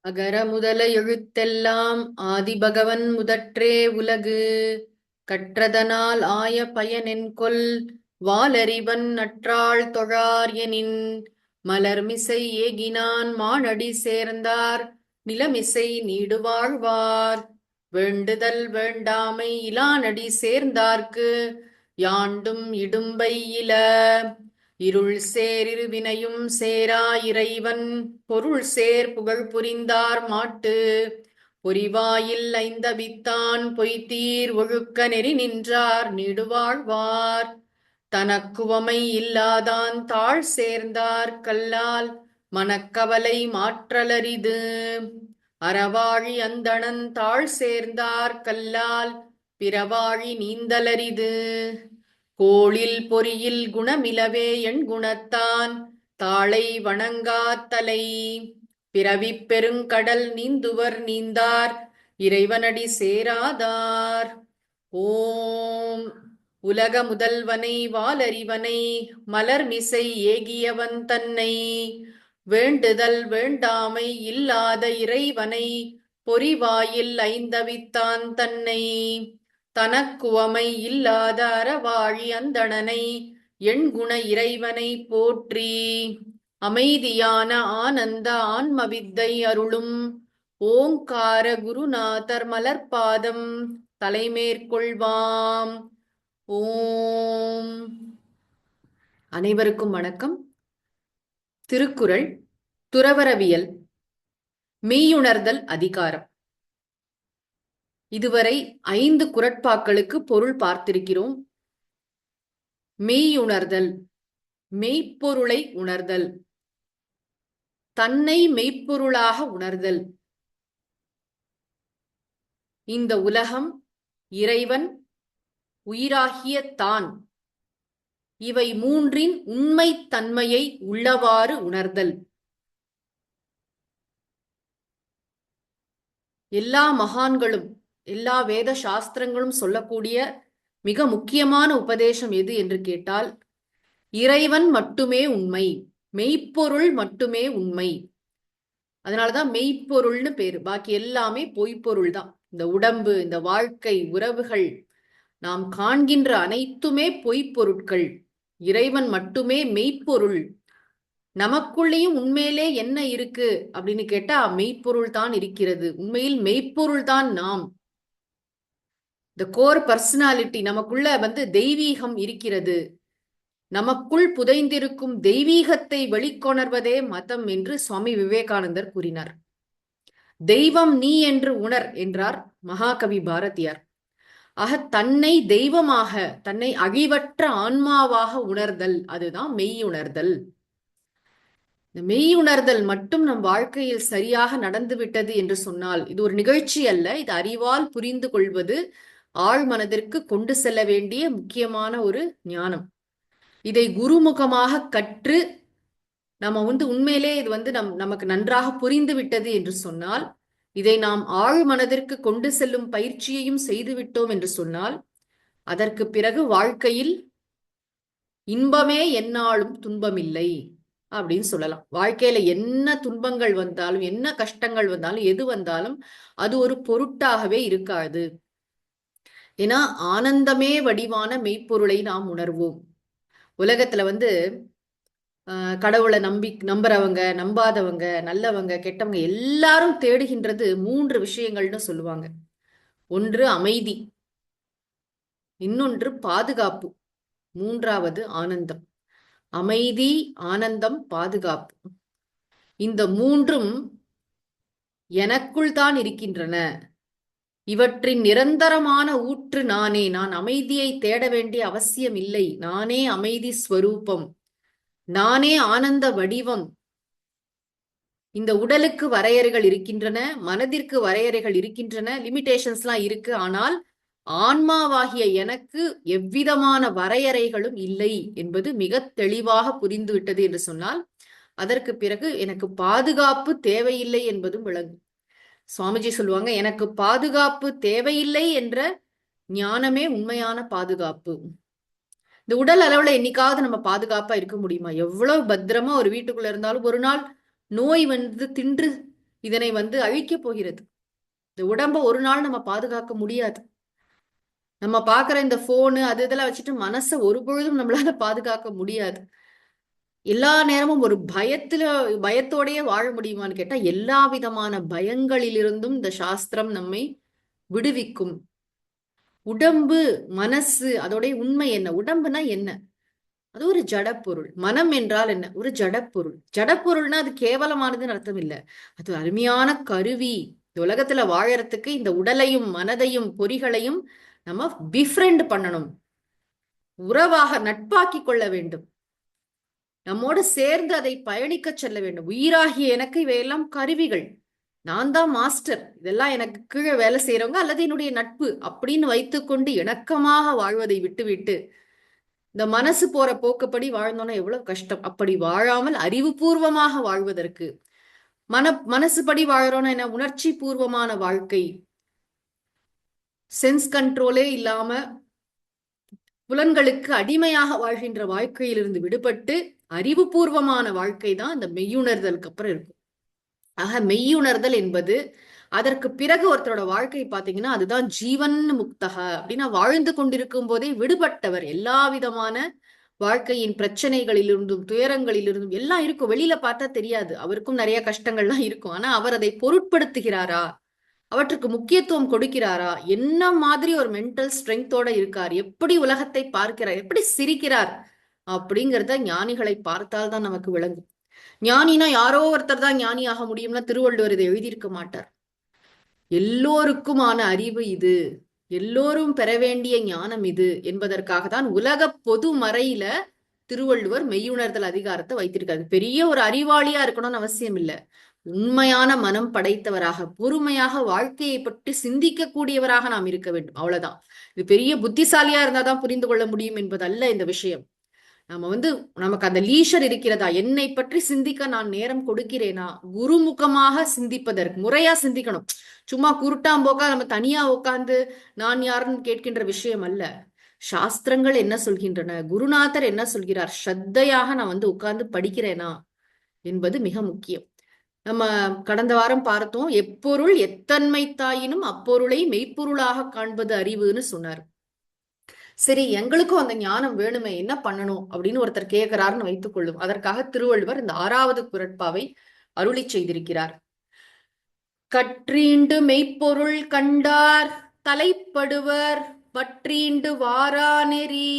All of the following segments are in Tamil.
அகர முதல எழுத்தெல்லாம் ஆதிபகவன் முதற்றே உலகு கற்றதனால் ஆய பயனென்கொல் வாலறிவன் நற்றாள் தொழார் எனின் மலர்மிசை ஏகினான் மானடி சேர்ந்தார் நிலமிசை நீடுவாழ்வார் வேண்டுதல் வேண்டாமை இலானடி சேர்ந்தார்க்கு யாண்டும் இடும்பை இல இருள் சேர் இருவினையும் சேரா இறைவன் பொருள் சேர் புகழ் புரிந்தார் மாட்டு பொறிவாயில் ஐந்தவித்தான் பொய்த்தீர் ஒழுக்க நெறி நின்றார் நீடுவாழ்வார் தனக்குவமை இல்லாதான் தாழ் சேர்ந்தார் கல்லால் மனக்கவலை மாற்றலரிது அறவாழி அந்தணன் தாழ் சேர்ந்தார் கல்லால் பிறவாழி நீந்தலரிது கோளில் பொறியில் குணமிலவே என் குணத்தான் தாளை வணங்காத்தலை பிறவிப் பெருங்கடல் நீந்துவர் நீந்தார் இறைவனடி சேராதார். ஓம் உலக முதல்வனை வாலறிவனை மலர்மிசை ஏகியவன் தன்னை வேண்டுதல் வேண்டாமை இல்லாத இறைவனை பொறிவாயில் ஐந்தவித்தான் தன்னை தனக்குவமை இல்லாத அறவாழி அந்தணனை எண்குண இறைவனை போற்றி அமைதியான ஆனந்த ஆன்மவித்தை அருளும் ஓங்கார குருநாதர் மலர்பாதம் தலைமேற்கொள்வாம். ஓம். அனைவருக்கும் வணக்கம். திருக்குறள் துறவறவியல் மெய்யுணர்தல் அதிகாரம். இதுவரை 5 குறட்பாக்களுக்கு பொருள் பார்த்திருக்கிறோம். மெய்யுணர்தல், மெய்ப்பொருளை உணர்தல், தன்னை மெய்ப்பொருளாக உணர்தல், இந்த உலகம், இறைவன், உயிராகிய தான், இவை மூன்றின் உண்மைத் தன்மையை உள்ளவாறு உணர்தல். எல்லா மகான்களும் எல்லா வேத சாஸ்திரங்களும் சொல்லக்கூடிய மிக முக்கியமான உபதேசம் எது என்று கேட்டால், இறைவன் மட்டுமே உண்மை, மெய்ப்பொருள் மட்டுமே உண்மை. அதனாலதான் மெய்ப்பொருள்னு பேரு. பாக்கி எல்லாமே பொய்ப்பொருள் தான். இந்த உடம்பு, இந்த வாழ்க்கை, உறவுகள், நாம் காண்கின்ற அனைத்துமே பொய்ப்பொருட்கள். இறைவன் மட்டுமே மெய்ப்பொருள். நமக்குள்ளேயும் உண்மையிலே என்ன இருக்கு அப்படின்னு கேட்டா மெய்ப்பொருள் தான் இருக்கிறது. உண்மையில் மெய்ப்பொருள் தான் நாம். இந்த கோர் பர்சனாலிட்டி நமக்குள்ள தெய்வீகம் இருக்கிறது. நமக்குள் புதைந்திருக்கும் தெய்வீகத்தை வெளிக்கொணர்வதே மதம் என்று சுவாமி விவேகானந்தர் கூறினார். தெய்வம் நீ என்று உணர் என்றார் மகாகவி பாரதியார். ஆக தன்னை தெய்வமாக, தன்னை அழிவற்ற ஆன்மாவாக உணர்தல், அதுதான் மெய்யுணர்தல். இந்த மெய்யுணர்தல் மட்டும் நம் வாழ்க்கையில் சரியாக நடந்துவிட்டது என்று சொன்னால் இது ஒரு நிகழ்ச்சி அல்ல. இது அறிவால் புரிந்து கொள்வது, ஆழ் மனதிற்கு கொண்டு செல்ல வேண்டிய முக்கியமான ஒரு ஞானம். இதை குருமுகமாக கற்று நம்ம உண்மையிலே இது நமக்கு நன்றாக புரிந்து விட்டது என்று சொன்னால், இதை நாம் ஆழ் மனதிற்கு கொண்டு செல்லும் பயிற்சியையும் செய்து விட்டோம் என்று சொன்னால், அதற்கு பிறகு வாழ்க்கையில் இன்பமே எந்நாளும் துன்பமில்லை அப்படின்னு சொல்லலாம். வாழ்க்கையில என்ன துன்பங்கள் வந்தாலும், என்ன கஷ்டங்கள் வந்தாலும், எது வந்தாலும் அது ஒரு பொருட்டாகவே இருக்காது. ஏன்னா ஆனந்தமே வடிவான மெய்ப்பொருளை நாம் உணர்வோம். உலகத்துல கடவுளை நம்புறவங்க, நம்பாதவங்க, நல்லவங்க, கெட்டவங்க எல்லாரும் தேடுகின்றது 3 விஷயங்கள்னு சொல்லுவாங்க. ஒன்று அமைதி, இன்னொன்று பாதுகாப்பு, மூன்றாவது ஆனந்தம். அமைதி, ஆனந்தம், பாதுகாப்பு, இந்த மூன்றும் எனக்குள் தான் இருக்கின்றன. இவற்றின் நிரந்தரமான ஊற்று நானே. நான் அமைதியை தேட வேண்டிய அவசியம் இல்லை. நானே அமைதி ஸ்வரூபம், நானே ஆனந்த வடிவம். இந்த உடலுக்கு வரையறைகள் இருக்கின்றன, மனதிற்கு வரையறைகள் இருக்கின்றன, லிமிடேஷன்ஸ்லாம் இருக்கு. ஆனால் ஆன்மாவாகிய எனக்கு எவ்விதமான வரையறைகளும் இல்லை என்பது மிக தெளிவாக புரிந்துவிட்டது என்று சொன்னால், அதற்கு பிறகு எனக்கு பாதுகாப்பு தேவையில்லை என்பதும் விளங்கும். சுவாமிஜி சொல்லுவாங்க, எனக்கு பாதுகாப்பு தேவையில்லை என்ற ஞானமே உண்மையான பாதுகாப்பு. இந்த உடல் அளவுல என்னைக்காவது நம்ம பாதுகாப்பா இருக்க முடியுமா? எவ்வளவு பத்திரமா ஒரு வீட்டுக்குள்ள இருந்தாலும் ஒரு நாள் நோய் தின்று இதனை அழிக்கப் போகிறது. இந்த உடம்ப ஒரு நாள் நம்ம பாதுகாக்க முடியாது. நம்ம பாக்குற இந்த போனு அது இதெல்லாம் வச்சுட்டு மனசை ஒரு பொழுதும் நம்மளால பாதுகாக்க முடியாது. எல்லா நேரமும் ஒரு பயத்தோடயே வாழ முடியுமான்னு கேட்டா எல்லா விதமான பயங்களிலிருந்தும் இந்த சாஸ்திரம் நம்மை விடுவிக்கும். உடம்பு, மனசு அதோடைய உண்மை என்ன? உடம்புனா என்ன? அது ஒரு ஜடப்பொருள். மனம் என்றால் என்ன? ஒரு ஜடப்பொருள். ஜடப்பொருள்னா அது கேவலமானதுன்னு அர்த்தம் இல்ல. அது அருமையான கருவி. இந்த உலகத்துல வாழறதுக்கு இந்த உடலையும் மனதையும் பொறிகளையும் நம்ம பிஃப்ரெண்ட் பண்ணணும். உறவாக நட்பாக்கி கொள்ள வேண்டும். நம்மோடு சேர்ந்து அதை பயணிக்க செல்ல வேண்டும். உயிராகிய எனக்கு இவையெல்லாம் கருவிகள். நான் தான் மாஸ்டர். இதெல்லாம் எனக்கு கீழே வேலை செய்யறவங்க அல்லது என்னுடைய நட்பு அப்படின்னு வைத்துக்கொண்டு இணக்கமாக வாழ்வதை விட்டுவிட்டு இந்த மனசு போற போக்குப்படி வாழ்ந்தோம்னா எவ்வளவு கஷ்டம். அப்படி வாழாமல் அறிவுபூர்வமாக வாழ்வதற்கு மனசுபடி வாழறோம்னா என்ன? உணர்ச்சி பூர்வமான வாழ்க்கை, சென்ஸ் கண்ட்ரோலே இல்லாம புலன்களுக்கு அடிமையாக வாழ்கின்ற வாழ்க்கையிலிருந்து விடுபட்டு அறிவுபூர்வமான வாழ்க்கை தான் இந்த மெய்யுணர்தலுக்கு அப்புறம் இருக்கும். ஆக மெய்யுணர்தல் என்பது அதற்கு பிறகு ஒருத்தரோட வாழ்க்கை பாத்தீங்கன்னா அதுதான் ஜீவன் முக்தக அப்படின்னா வாழ்ந்து கொண்டிருக்கும் போதே விடுபட்டவர். எல்லா விதமான வாழ்க்கையின் பிரச்சனைகளிலிருந்தும் துயரங்களிலிருந்தும் எல்லாம் இருக்கும். வெளியில பார்த்தா தெரியாது, அவருக்கும் நிறைய கஷ்டங்கள்லாம் இருக்கும். ஆனா அவர் அதை பொருட்படுத்துகிறாரா? அவற்றுக்கு முக்கியத்துவம் கொடுக்கிறாரா? என்ன மாதிரி ஒரு மென்டல் ஸ்ட்ரென்த்தோட இருக்கார்? எப்படி உலகத்தை பார்க்கிறார்? எப்படி சிரிக்கிறார்? அப்படிங்கிறத ஞானிகளை பார்த்தால் தான் நமக்கு விளங்கும். ஞானினா யாரோ ஒருத்தர் தான் ஞானி ஆக முடியும்னா திருவள்ளுவர் இதை எழுதியிருக்க மாட்டார். எல்லோருக்குமான அறிவு இது, எல்லோரும் பெற வேண்டிய ஞானம் இது என்பதற்காக தான் உலக பொது மறையில திருவள்ளுவர் மெய்யுணர்தல் அதிகாரத்தை வைத்திருக்காரு. பெரிய ஒரு அறிவாளியா இருக்கணும்னு அவசியம் இல்லை. உண்மையான மனம் படைத்தவராக பொறுமையாக வாழ்க்கையை பற்றி சிந்திக்க கூடியவராக நாம் இருக்க வேண்டும். அவ்வளவுதான். இது பெரிய புத்திசாலியா இருந்தாதான் புரிந்து கொள்ள முடியும் என்பதல்ல இந்த விஷயம். நம்ம நமக்கு அந்த லீஷர் இருக்கிறதா? என்னை பற்றி சிந்திக்க நான் நேரம் கொடுக்கிறேனா? குருமுகமாக சிந்திப்பதற்கு முறையா சிந்திக்கணும். சும்மா குருட்டாம்போக்கா நம்ம தனியா உட்கார்ந்து நான் யாருன்னு கேட்கின்ற விஷயம் அல்ல. சாஸ்திரங்கள் என்ன சொல்கின்றன, குருநாதர் என்ன சொல்கிறார், ஸ்ரத்தையாக நான் உட்கார்ந்து படிக்கிறேனா என்பது மிக முக்கியம். நம்ம கடந்த வாரம் பார்த்தோம், எப்பொருள் எத்தன்மை தாயினும் அப்பொருளை மெய்ப்பொருளாக காண்பது அறிவுன்னு சொன்னார். சரி, எங்களுக்கும் அந்த ஞானம் வேணுமே, என்ன பண்ணணும் அப்படின்னு ஒருத்தர் கேட்கிறாருன்னு வைத்துக் கொள்ளும். அதற்காக திருவள்ளுவர் இந்த 6வது குறட்பாவை அருளி செய்திருக்கிறார். கற்றீண்டு மெய்ப்பொருள் கண்டார் தலைப்படுவர் பற்றீண்டு வாரா நெறி.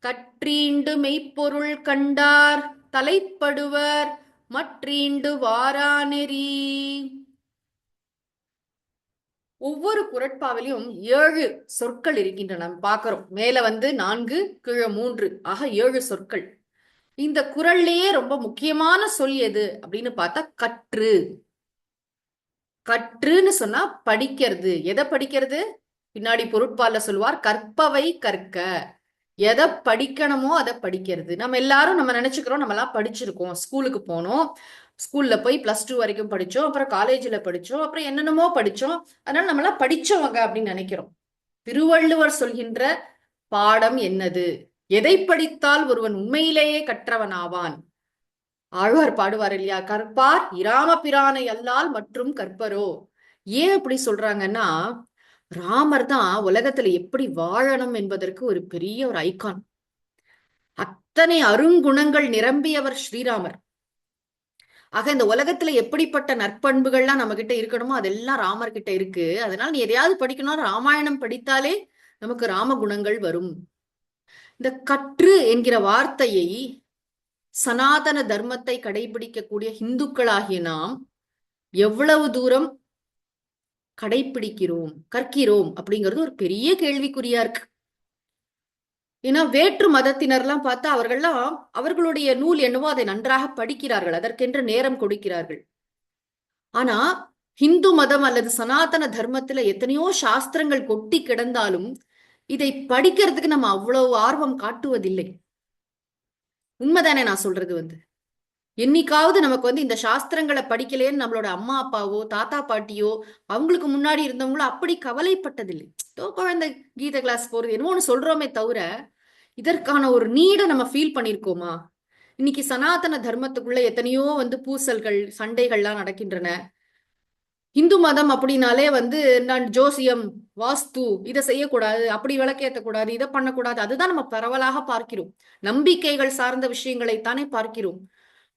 கற்றீண்டு மெய்ப்பொருள் கண்டார் தலைப்படுவர் மற்றீண்டு வாரா நெறி. ஒவ்வொரு குறட்பாவிலையும் 7 சொற்கள் இருக்கின்றன. நம்ம பாக்குறோம், மேல 4, கீழே 3 ஆக 7 சொற்கள். இந்த குறள்லயே ரொம்ப முக்கியமான சொல் எது அப்படின்னு பார்த்தா கற்று. கற்றுன்னு சொன்னா படிக்கிறது. எதை படிக்கிறது? பின்னாடி பொருட்பால சொல்லுவார், கற்பவை கற்க. எதை படிக்கணுமோ அதை படிக்கிறது. நம்ம எல்லாரும் நம்ம நினைச்சுக்கிறோம் நம்ம எல்லாம் படிச்சிருக்கோம், ஸ்கூலுக்கு போனோம், ஸ்கூல்ல போய் +2 வரைக்கும் படிச்சோம், அப்புறம் காலேஜ்ல படிச்சோம், அப்புறம் என்னென்னமோ படிச்சோம், அதனால நம்ம எல்லாம் படிச்சவங்க அப்படின்னு நினைக்கிறோம். திருவள்ளுவர் சொல்கின்ற பாடம் என்னது? எதை படித்தால் ஒருவன் உண்மையிலேயே கற்றவன் ஆவான்? ஆழ்வார் பாடுவார் இல்லையா, கற்பார் இராம பிரானை அல்லால் மற்றும் கற்பரோ. ஏன் அப்படி சொல்றாங்கன்னா, ராமர் தான் உலகத்துல எப்படி வாழணும் என்பதற்கு ஒரு பெரிய ஒரு ஐகான். அத்தனை அருங்குணங்கள் நிரம்பியவர் ஸ்ரீராமர். ஆக இந்த உலகத்துல எப்படிப்பட்ட நற்பண்புகள்லாம் நம்ம கிட்ட இருக்கணுமோ அதெல்லாம் ராமர் கிட்ட இருக்கு. அதனால நீ எதையாவது படிக்கணும், ராமாயணம் படித்தாலே நமக்கு ராம குணங்கள் வரும். இந்த கற்று என்கிற வார்த்தையை சனாதன தர்மத்தை கடைபிடிக்கக்கூடிய இந்துக்களாகிய நாம் எவ்வளவு தூரம் கடைபிடிக்கிறோம், கற்கிறோம் அப்படிங்கிறது ஒரு பெரிய கேள்விக்குறியா இருக்கு. ஏன்னா வேற்று மதத்தினர்லாம் பார்த்தா அவர்கள்லாம் அவர்களுடைய நூல் என்னவோ அதை நன்றாக படிக்கிறார்கள், அதற்கென்று நேரம் கொடுக்கிறார்கள். ஆனா ஹிந்து மதம் அல்லது சனாதன தர்மத்துல எத்தனையோ சாஸ்திரங்கள் கொட்டி கிடந்தாலும் இதை படிக்கிறதுக்கு நம்ம அவ்வளவு ஆர்வம் காட்டுவதில்லை. உண்மைதானே நான் சொல்றது? என்னைக்காவது நமக்கு இந்த சாஸ்திரங்களை படிக்கலேன்னு நம்மளோட அம்மா அப்பாவோ தாத்தா பாட்டியோ அவங்களுக்கு முன்னாடி இருந்தவங்களோ அப்படி கவலைப்பட்டதில்லை. குழந்தை கீத கிளாஸ் போறது என்னமோ ஒண்ணு சொல்றோமே தவிர இதற்கான ஒரு நீடை நம்ம ஃபீல் பண்ணிருக்கோமா? இன்னைக்கு சனாதன தர்மத்துக்குள்ள எத்தனையோ பூசல்கள், சண்டைகள்லாம் நடக்கின்றன. இந்து மதம் அப்படின்னாலே நான் ஜோசியம், வாஸ்து இதை செய்யக்கூடாது, அப்படி விளக்கேற்றக்கூடாது, இதை பண்ணக்கூடாது, அதுதான் நம்ம பரவலாக பார்க்கிறோம். நம்பிக்கைகள் சார்ந்த விஷயங்களைத்தானே பார்க்கிறோம்.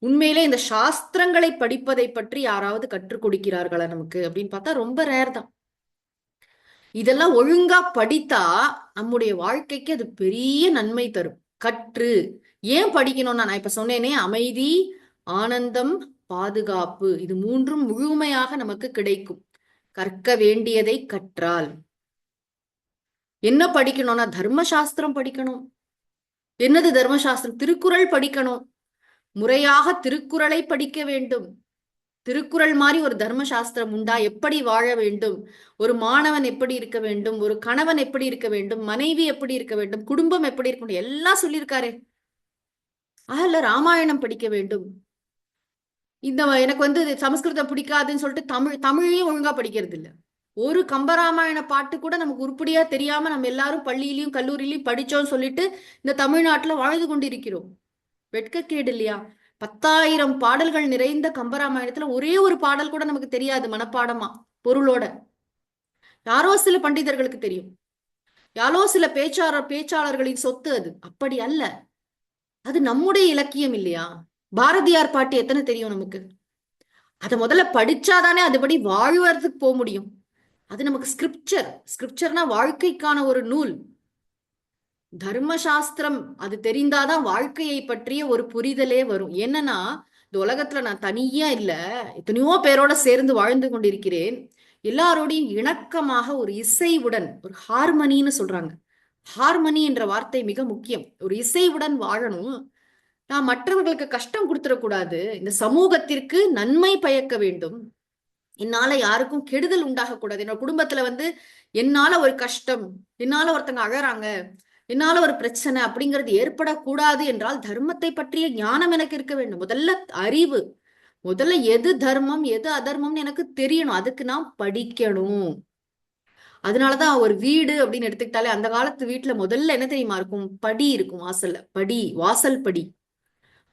உண்மையிலே இந்த சாஸ்திரங்களை படிப்பதை பற்றி யாராவது கற்றுக் கொடுக்கிறார்களா நமக்கு அப்படின்னு பார்த்தா ரொம்ப ரேர் தான். இதெல்லாம் ஒழுங்கா படித்தா நம்முடைய வாழ்க்கைக்கு அது பெரிய நன்மை தரும். கற்று ஏன் படிக்கணும்னா, நான் இப்ப சொன்னேனே, அமைதி, ஆனந்தம், பாதுகாப்பு, இது மூன்றும் முழுமையாக நமக்கு கிடைக்கும் கற்க வேண்டியதை கற்றால். என்ன படிக்கணும்னா தர்மசாஸ்திரம் படிக்கணும். என்னது தர்மசாஸ்திரம்? திருக்குறள் படிக்கணும். முறையாக திருக்குறளை படிக்க வேண்டும். திருக்குறள் மாதிரி ஒரு தர்மசாஸ்திரம் உண்டா? எப்படி வாழ வேண்டும், ஒரு மாணவன் எப்படி இருக்க வேண்டும், ஒரு கணவன் எப்படி இருக்க வேண்டும், மனைவி எப்படி இருக்க வேண்டும், குடும்பம் எப்படி இருக்க வேண்டும், எல்லாம் சொல்லியிருக்காரு. அதுல ராமாயணம் படிக்க வேண்டும். இந்த எனக்கு சமஸ்கிருதம் பிடிக்காதுன்னு சொல்லிட்டு தமிழையும் ஒழுங்கா படிக்கிறது இல்ல. ஒரு கம்பராமாயண பாட்டு கூட நமக்கு உருப்படியா தெரியாம நம்ம எல்லாரும் பள்ளியிலயும் கல்லூரியிலயும் படிச்சோம்னு சொல்லிட்டு இந்த தமிழ்நாட்டுல வாழ்ந்து கொண்டிருக்கிறோம். வெட்கக்கேடு இல்லையா? 10,000 பாடல்கள் நிறைந்த கம்பராமாயணத்துல ஒரே ஒரு பாடல் கூட நமக்கு தெரியாது மனப்பாடமா பொருளோட. யாரோ சில பண்டிதர்களுக்கு தெரியும், யாரோ சில பேச்சாளர்களின் சொத்து அது. அப்படி அல்ல, அது நம்முடைய இலக்கியம் இல்லையா? பாரதியார் பாட்டு எத்தனை தெரியும் நமக்கு? அதை முதல்ல படிச்சாதானே அதுபடி வாழ்வதற்கு போக முடியும். அது நமக்கு ஸ்கிரிப்சர்னா வாழ்க்கைக்கான ஒரு நூல். தர்மசாஸ்திரம் அது தெரிந்தாதான் வாழ்க்கையை பற்றிய ஒரு புரிதலே வரும். என்னன்னா, இந்த உலகத்துல நான் தனியா இல்ல, எத்தனையோ பேரோட சேர்ந்து வாழ்ந்து கொண்டிருக்கிறேன். எல்லாரோடையும் இணக்கமாக ஒரு இசைவுடன், ஒரு ஹார்மனின்னு சொல்றாங்க. ஹார்மனி என்ற வார்த்தை மிக முக்கியம். ஒரு இசைவுடன் வாழணும். நான் மற்றவர்களுக்கு கஷ்டம் கொடுத்துடக்கூடாது. இந்த சமூகத்திற்கு நன்மை பயக்க வேண்டும். என்னால யாருக்கும் கெடுதல் உண்டாக கூடாது. என்னோட குடும்பத்துல என்னால ஒரு கஷ்டம், என்னால ஒருத்தங்க அழறாங்க, என்னால ஒரு பிரச்சனை அப்படிங்கிறது ஏற்படக்கூடாது என்றால் தர்மத்தை பற்றிய ஞானம் எனக்கு இருக்க வேண்டும். முதல்ல அறிவு, முதல்ல எது தர்மம் எது அதர்மம்னு எனக்கு தெரியணும். அதுக்கு நான் படிக்கணும். அதனாலதான் ஒரு வீடு அப்படின்னு எடுத்துக்கிட்டாலே அந்த காலத்து வீட்டுல முதல்ல என்ன தெரியுமா இருக்கும்? படி இருக்கும் வாசல்ல. வாசல் படி.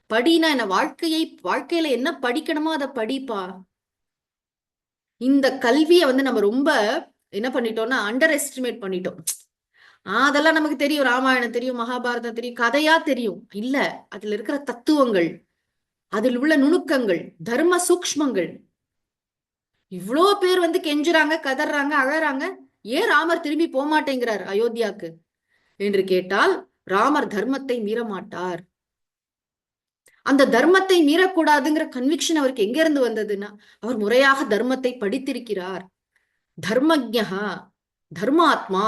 படினா என்ன? வாழ்க்கையில என்ன படிக்கணுமோ அதை படிப்பா. இந்த கல்வியை நம்ம ரொம்ப என்ன பண்ணிட்டோம்னா அண்டர் எஸ்டிமேட் பண்ணிட்டோம். அதெல்லாம் நமக்கு தெரியும், ராமாயணம் தெரியும், மகாபாரதம் தெரியும், கதையா தெரியும். இல்ல, அதுல இருக்கிற தத்துவங்கள், அதில் உள்ள நுணுக்கங்கள், தர்ம சூக்ஷ்மங்கள். இவ்வளோ பேர் கெஞ்சுறாங்க, கதறாங்க, அழறாங்க. ஏன் ராமர் திரும்பி போகமாட்டேங்கிறார் அயோத்தியாக்கு என்று கேட்டால், ராமர் தர்மத்தை மீற மாட்டார். அந்த தர்மத்தை மீறக்கூடாதுங்கிற கன்விக்ஷன் அவருக்கு எங்க இருந்து வந்ததுன்னா, அவர் முறையாக தர்மத்தை படித்திருக்கிறார். தர்மஜ்ஞா, தர்மாத்மா,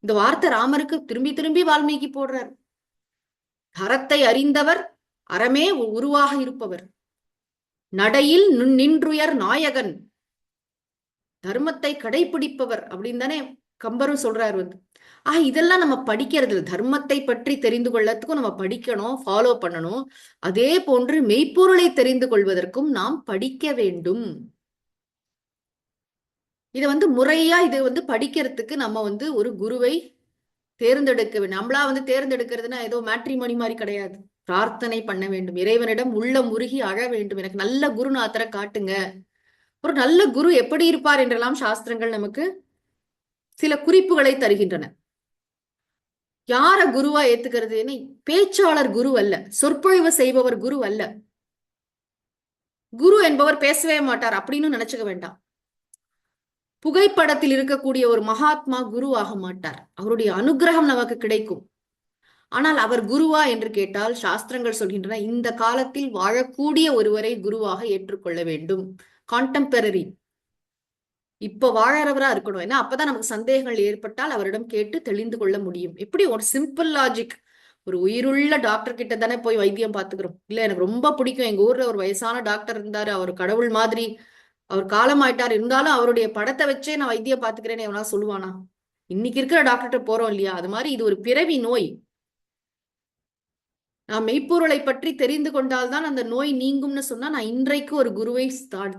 இந்த வார்த்தை ராமருக்கு திரும்பி திரும்பி வால்மீகி போடுறார். அறத்தை அறிந்தவர், அறமே உருவாக இருப்பவர், நடையில் நின்றுயர் நாயகன், தர்மத்தை கடைபிடிப்பவர் அப்படின்னு தானே கம்பரும் சொல்றாரு. இதெல்லாம் நம்ம படிக்கிறது. தர்மத்தை பற்றி தெரிந்து கொள்ளறதுக்கும் நம்ம படிக்கணும், ஃபாலோ பண்ணணும். அதே போன்று மெய்ப்பொருளை தெரிந்து கொள்வதற்கும் நாம் படிக்க வேண்டும். இதை முறையா இது படிக்கிறதுக்கு நம்ம ஒரு குருவை தேர்ந்தெடுக்க வேண்டும். நம்மளா தேர்ந்தெடுக்கிறதுனா ஏதோ மேட்ரிமோனி மாதிரி கிடையாது. பிரார்த்தனை பண்ண வேண்டும், இறைவனிடம் உள்ளம் உருகி அழ வேண்டும், எனக்கு நல்ல குருநாதரை காட்டுங்க. ஒரு நல்ல குரு எப்படி இருப்பார் என்றெல்லாம் சாஸ்திரங்கள் நமக்கு சில குறிப்புகளை தருகின்றன. யார குருவா ஏத்துக்கிறது? பேச்சாளர் குரு அல்ல, சொற்பொழிவு செய்பவர் குரு அல்ல. குரு என்பவர் பேசவே மாட்டார் அப்படின்னு நினைச்சுக்க வேண்டாம். புகைப்படத்தில் இருக்கக்கூடிய ஒரு மகாத்மா குரு ஆக மாட்டார். அவருடைய அனுகிரகம் நமக்கு கிடைக்கும். ஆனால் அவர் குருவா என்று கேட்டால் சாஸ்திரங்கள் சொல்கின்றன, இந்த காலத்தில் வாழக்கூடிய ஒருவரை குருவாக ஏற்றுக்கொள்ள வேண்டும். கான்டெம்பரரி, இப்ப வாழறவரா இருக்கணும். ஏன்னா அப்பதான் நமக்கு சந்தேகங்கள் ஏற்பட்டால் அவரிடம் கேட்டு தெளிந்து கொள்ள முடியும். எப்படி ஒரு சிம்பிள் லாஜிக். ஒரு உயிருள்ள டாக்டர் கிட்ட தானே போய் வைத்தியம் பார்த்துக்கிறோம். இல்ல, எனக்கு ரொம்ப பிடிக்கும், எங்க ஊர்ல ஒரு வயசான டாக்டர் இருந்தாரு, அவர் கடவுள் மாதிரி, அவர் காலமாயிட்டார், இருந்தாலும் அவருடைய படத்தை வச்சே நான் வைத்தியம் பார்த்துக்கிறேன்னு எவனா சொல்லுவானா? இன்னைக்கு இருக்கிற டாக்டர்கிட்ட போறோம் இல்லையா? அது மாதிரி இது ஒரு பிறவி நோய். நான் மெய்ப்பொருளை பற்றி தெரிந்து கொண்டால்தான் அந்த நோய் நீங்கும்னு சொன்னா நான் இன்றைக்கு ஒரு குருவை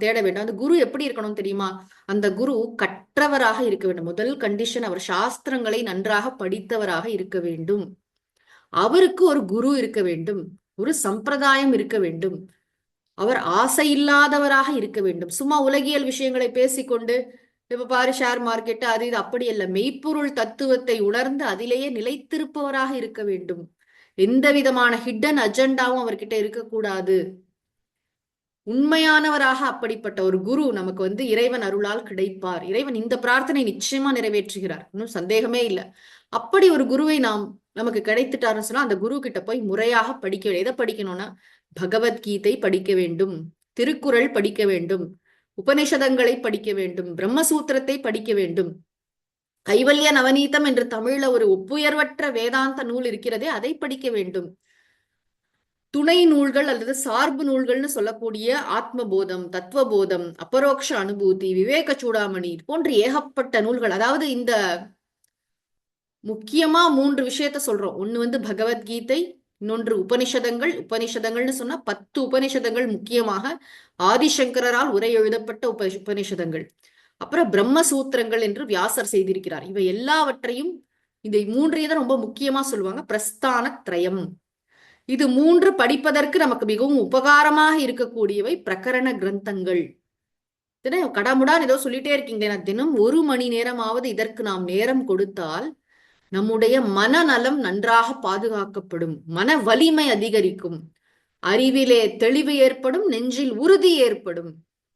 தேட வேண்டும். அந்த குரு எப்படி இருக்கணும் தெரியுமா? அந்த குரு கற்றவராக இருக்க வேண்டும். முதல் கண்டிஷன், அவர் சாஸ்திரங்களை நன்றாக படித்தவராக இருக்க வேண்டும். அவருக்கு ஒரு குரு இருக்க வேண்டும். ஒரு சம்பிரதாயம் இருக்க வேண்டும். அவர் ஆசை இல்லாதவராக இருக்க வேண்டும். சும்மா உலகியல் விஷயங்களை பேசிக்கொண்டு இப்ப பாரு ஷேர் மார்க்கெட் அது இது அப்படி அல்ல. மெய்ப்பொருள் தத்துவத்தை உணர்ந்து அதிலேயே நிலைத்திருப்பவராக இருக்க வேண்டும். எந்த விதமான ஹிடன் அஜெண்டாவும் அவர்கிட்ட இருக்கக்கூடாது. உண்மையானவராக அப்படிப்பட்ட ஒரு குரு நமக்கு இறைவன் அருளால் கிடைப்பார். இறைவன் இந்த பிரார்த்தனை நிச்சயமா நிறைவேற்றுகிறார், இன்னும் சந்தேகமே இல்லை. அப்படி ஒரு குருவை நமக்கு கிடைத்துட்டாருன்னு சொன்னா அந்த குரு கிட்ட போய் முறையாக படிக்க வேண்டும். எதை படிக்கணும்னா பகவத்கீதை படிக்க வேண்டும், திருக்குறள் படிக்க வேண்டும், உபனிஷதங்களை படிக்க வேண்டும், பிரம்மசூத்திரத்தை படிக்க வேண்டும். கைவல்ய நவநீதம் என்று தமிழ்ல ஒரு ஒப்புயர்வற்ற வேதாந்த நூல் இருக்கிறதே, அதை படிக்க வேண்டும். துணை நூல்கள் அல்லது சார்பு நூல்கள்னு சொல்லக்கூடிய ஆத்மபோதம், தத்துவபோதம், அபரோக்ஷ அனுபூதி, விவேக சூடாமணி போன்ற ஏகப்பட்ட நூல்கள். அதாவது இந்த முக்கியமா 3 விஷயத்த சொல்றோம். ஒண்ணு பகவத்கீதை, இன்னொன்று உபனிஷதங்கள். உபனிஷதங்கள்னு சொன்னா 10 உபனிஷதங்கள் முக்கியமாக ஆதிசங்கரால் உரை எழுதப்பட்ட உபனிஷதங்கள். அப்புறம் பிரம்மசூத்திரங்கள் என்று வியாசர் செய்திருக்கிறார். இவை எல்லாவற்றையும் இந்த 3 தான் ரொம்ப முக்கியமா சொல்லுவாங்க. பிரஸ்தான திரயம். இது 3 படிப்பதற்கு நமக்கு மிகவும் உபகாரமாக இருக்கக்கூடியவை பிரகரண கிரந்தங்கள். கடமுடான் ஏதோ சொல்லிட்டே இருக்கீங்க. தினம் 1 மணி நேரமாவது இதற்கு நாம் நேரம் கொடுத்தால் நம்முடைய மனநலம் நன்றாக பாதுகாக்கப்படும், மன வலிமை அதிகரிக்கும், அறிவிலே தெளிவு ஏற்படும், நெஞ்சில் உறுதி ஏற்படும்.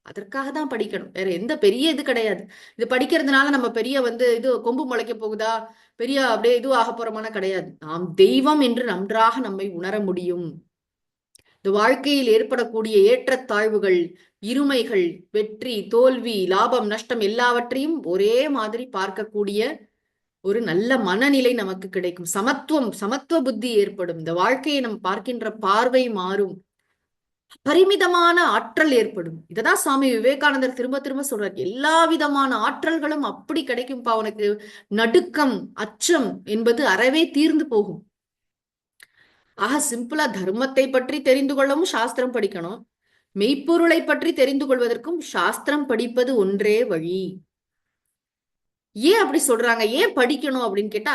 அதற்காக தான் படிக்கணும், வேற எந்த பெரிய இது கிடையாது. இது படிக்கிறதுனால நம்ம பெரிய இது கொம்பு முளைக்க போகுதா, பெரிய அப்படியே இது ஆக போறோமான கிடையாது. நாம் தெய்வம் என்று நன்றாக நம்மை உணர முடியும். இந்த வாழ்க்கையில் ஏற்படக்கூடிய ஏற்றத்தாழ்வுகள், இருமைகள், வெற்றி தோல்வி, லாபம் நஷ்டம் எல்லாவற்றையும் ஒரே மாதிரி பார்க்கக்கூடிய ஒரு நல்ல மனநிலை நமக்கு கிடைக்கும். சமத்துவ புத்தி ஏற்படும். இந்த வாழ்க்கையை நம்ம பார்க்கின்ற பார்வை மாறும். பரிமிதமான ஆற்றல் ஏற்படும். இததான் சுவாமி விவேகானந்தர் திரும்ப திரும்ப சொல்றார். எல்லா விதமான ஆற்றல்களும் அப்படி கிடைக்கும்பா உனக்கு. நடுக்கம், அச்சம் என்பது அறவே தீர்ந்து போகும். ஆக சிம்பிளா தர்மத்தை பற்றி தெரிந்து கொள்ளவும் சாஸ்திரம் படிக்கணும். மெய்ப்பொருளை பற்றி தெரிந்து கொள்வதற்கும் சாஸ்திரம் படிப்பது ஒன்றே வழி. ஏன் அப்படி சொல்றாங்க, ஏன் படிக்கணும் அப்படின்னு கேட்டா,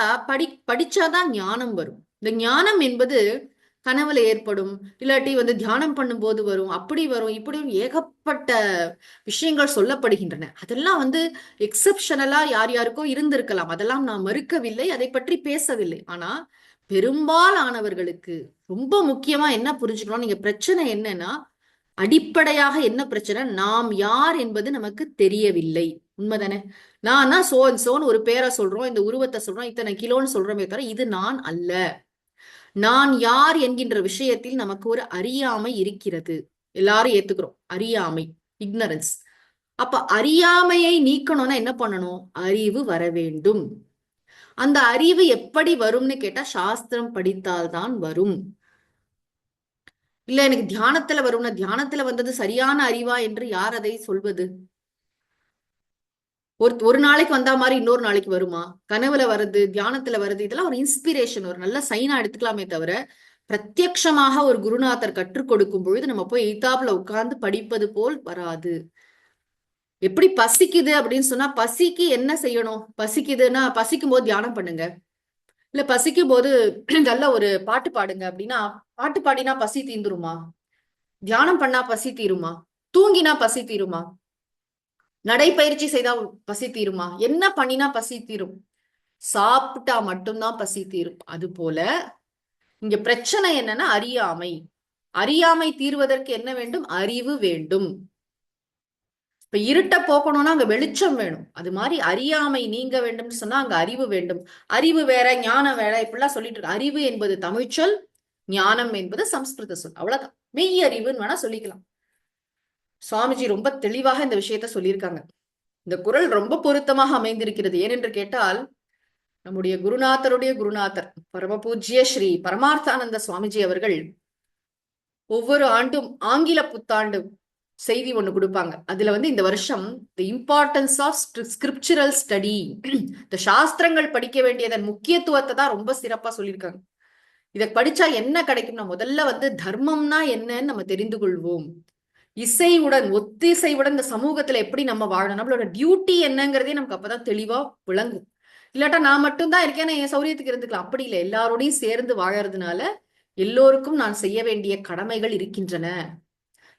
படிச்சாதான் ஞானம் வரும். இந்த ஞானம் என்பது கனவுல ஏற்படும், இல்லாட்டி தியானம் பண்ணும்போது வரும், அப்படி வரும், இப்படி ஏகப்பட்ட விஷயங்கள் சொல்லப்படுகின்றன. அதெல்லாம் எக்ஸப்ஷனலா யார் யாருக்கோ இருந்திருக்கலாம். அதெல்லாம் நான் மறுக்கவில்லை, அதை பற்றி பேசவில்லை. ஆனா பெரும்பாலானவர்களுக்கு ரொம்ப முக்கியமா என்ன புரிஞ்சுக்கணும், நீங்க பிரச்சனை என்னன்னா, அடிப்படையாக என்ன பிரச்சனை, நாம் யார் என்பது நமக்கு தெரியவில்லை. உண்மைதானே? நான் சோன்னு ஒரு பேரை சொல்றோம், இந்த உருவத்தை சொல்றோம், இத்தனை கிலோன்னு சொல்றோமே தவிர இது நான் அல்ல. நான் யார் என்கின்ற விஷயத்தில் நமக்கு ஒரு அறியாமை இருக்கிறது. எல்லாரும் ஏத்துக்கிறோம், அறியாமை, இக்னரன்ஸ். அப்ப அறியாமையை நீக்கணும்னா என்ன பண்ணணும், அறிவு வர வேண்டும். அந்த அறிவு எப்படி வரும்னு கேட்டா சாஸ்திரம் படித்தால்தான் வரும். இல்ல எனக்கு தியானத்துல வரும்னா, தியானத்துல வந்தது சரியான அறிவா என்று யார் அதை சொல்வது? ஒரு நாளைக்கு வந்தா மாதிரி இன்னொரு நாளைக்கு வருமா? கனவுல வருது, தியானத்துல வருது, இதெல்லாம் ஒரு இன்ஸ்பிரேஷன், ஒரு நல்ல சைனா எடுத்துக்கலாமே தவிர பிரத்யக்ஷமாக ஒரு குருநாதர் கற்றுக் கொடுக்கும் பொழுது நம்ம போய் எய்தாப்புல உட்கார்ந்து படிப்பது போல் வராது. எப்படி பசிக்குது அப்படின்னு சொன்னா, பசிக்கு என்ன செய்யணும்? பசிக்குதுன்னா பசிக்கும் போது தியானம் பண்ணுங்க, இல்ல பசிக்கும் போது நல்ல ஒரு பாட்டு பாடுங்க. அப்படின்னா பாட்டு பாடினா பசி தீந்துருமா? தியானம் பண்ணா பசி தீருமா? தூங்கினா பசி தீருமா? நடைப்பயிற்சி செய்தா பசி தீருமா? என்ன பண்ணினா பசி தீரும்? சாப்பிட்டா மட்டும்தான் பசி தீரும். அது போல இங்க பிரச்சனை என்னன்னா அறியாமை. அறியாமை தீர்வதற்கு என்ன வேண்டும்? அறிவு வேண்டும். இப்ப இருட்ட போக்கணும்னா அங்க வெளிச்சம் வேணும். அது மாதிரி அறியாமை நீங்க வேண்டும்னு சொன்னா அங்க அறிவு வேண்டும். அறிவு வேற, ஞானம் வேற, இப்படிலாம் சொல்லிட்டு இருக்கு. அறிவு என்பது தமிழ்ச்சொல், ஞானம் என்பது சம்ஸ்கிருத சொல். அவ்வளவுதான். மெய் அறிவுன்னு வேணா சொல்லிக்கலாம். சுவாமிஜி ரொம்ப தெளிவாக இந்த விஷயத்த சொல்லியிருக்காங்க. இந்த குரல் ரொம்ப பொருத்தமாக அமைந்திருக்கிறது. ஏனென்று கேட்டால், நம்முடைய குருநாதருடைய குருநாதர் பரமபூஜ்ய ஸ்ரீ பரமார்த்தானந்த சுவாமிஜி அவர்கள் ஒவ்வொரு ஆண்டும் ஆங்கில புத்தாண்டு செய்தி ஒண்ணு கொடுப்பாங்க. அதுல இந்த வருஷம் the importance of scriptural study, இந்த சாஸ்திரங்கள் படிக்க வேண்டியதன் முக்கியத்துவத்தை தான் ரொம்ப சிறப்பா சொல்லியிருக்காங்க. இதை படிச்சா என்ன கிடைக்கும்னா, முதல்ல தர்மம்னா என்னன்னு நம்ம தெரிந்து கொள்வோம். இசைவுடன், ஒத்திசைவுடன் இந்த சமூகத்துல எப்படி நம்ம வாழணும், நம்மளோட டியூட்டி என்னங்கிறதே நமக்கு அப்பதான் தெளிவா விளங்கும். இல்லாட்டா நான் மட்டும்தான் இருக்கேன், என் சௌரியத்துக்கு இருந்துக்கலாம், அப்படி இல்லை. எல்லாரோடையும் சேர்ந்து வாழறதுனால எல்லோருக்கும் நான் செய்ய வேண்டிய கடமைகள் இருக்கின்றன.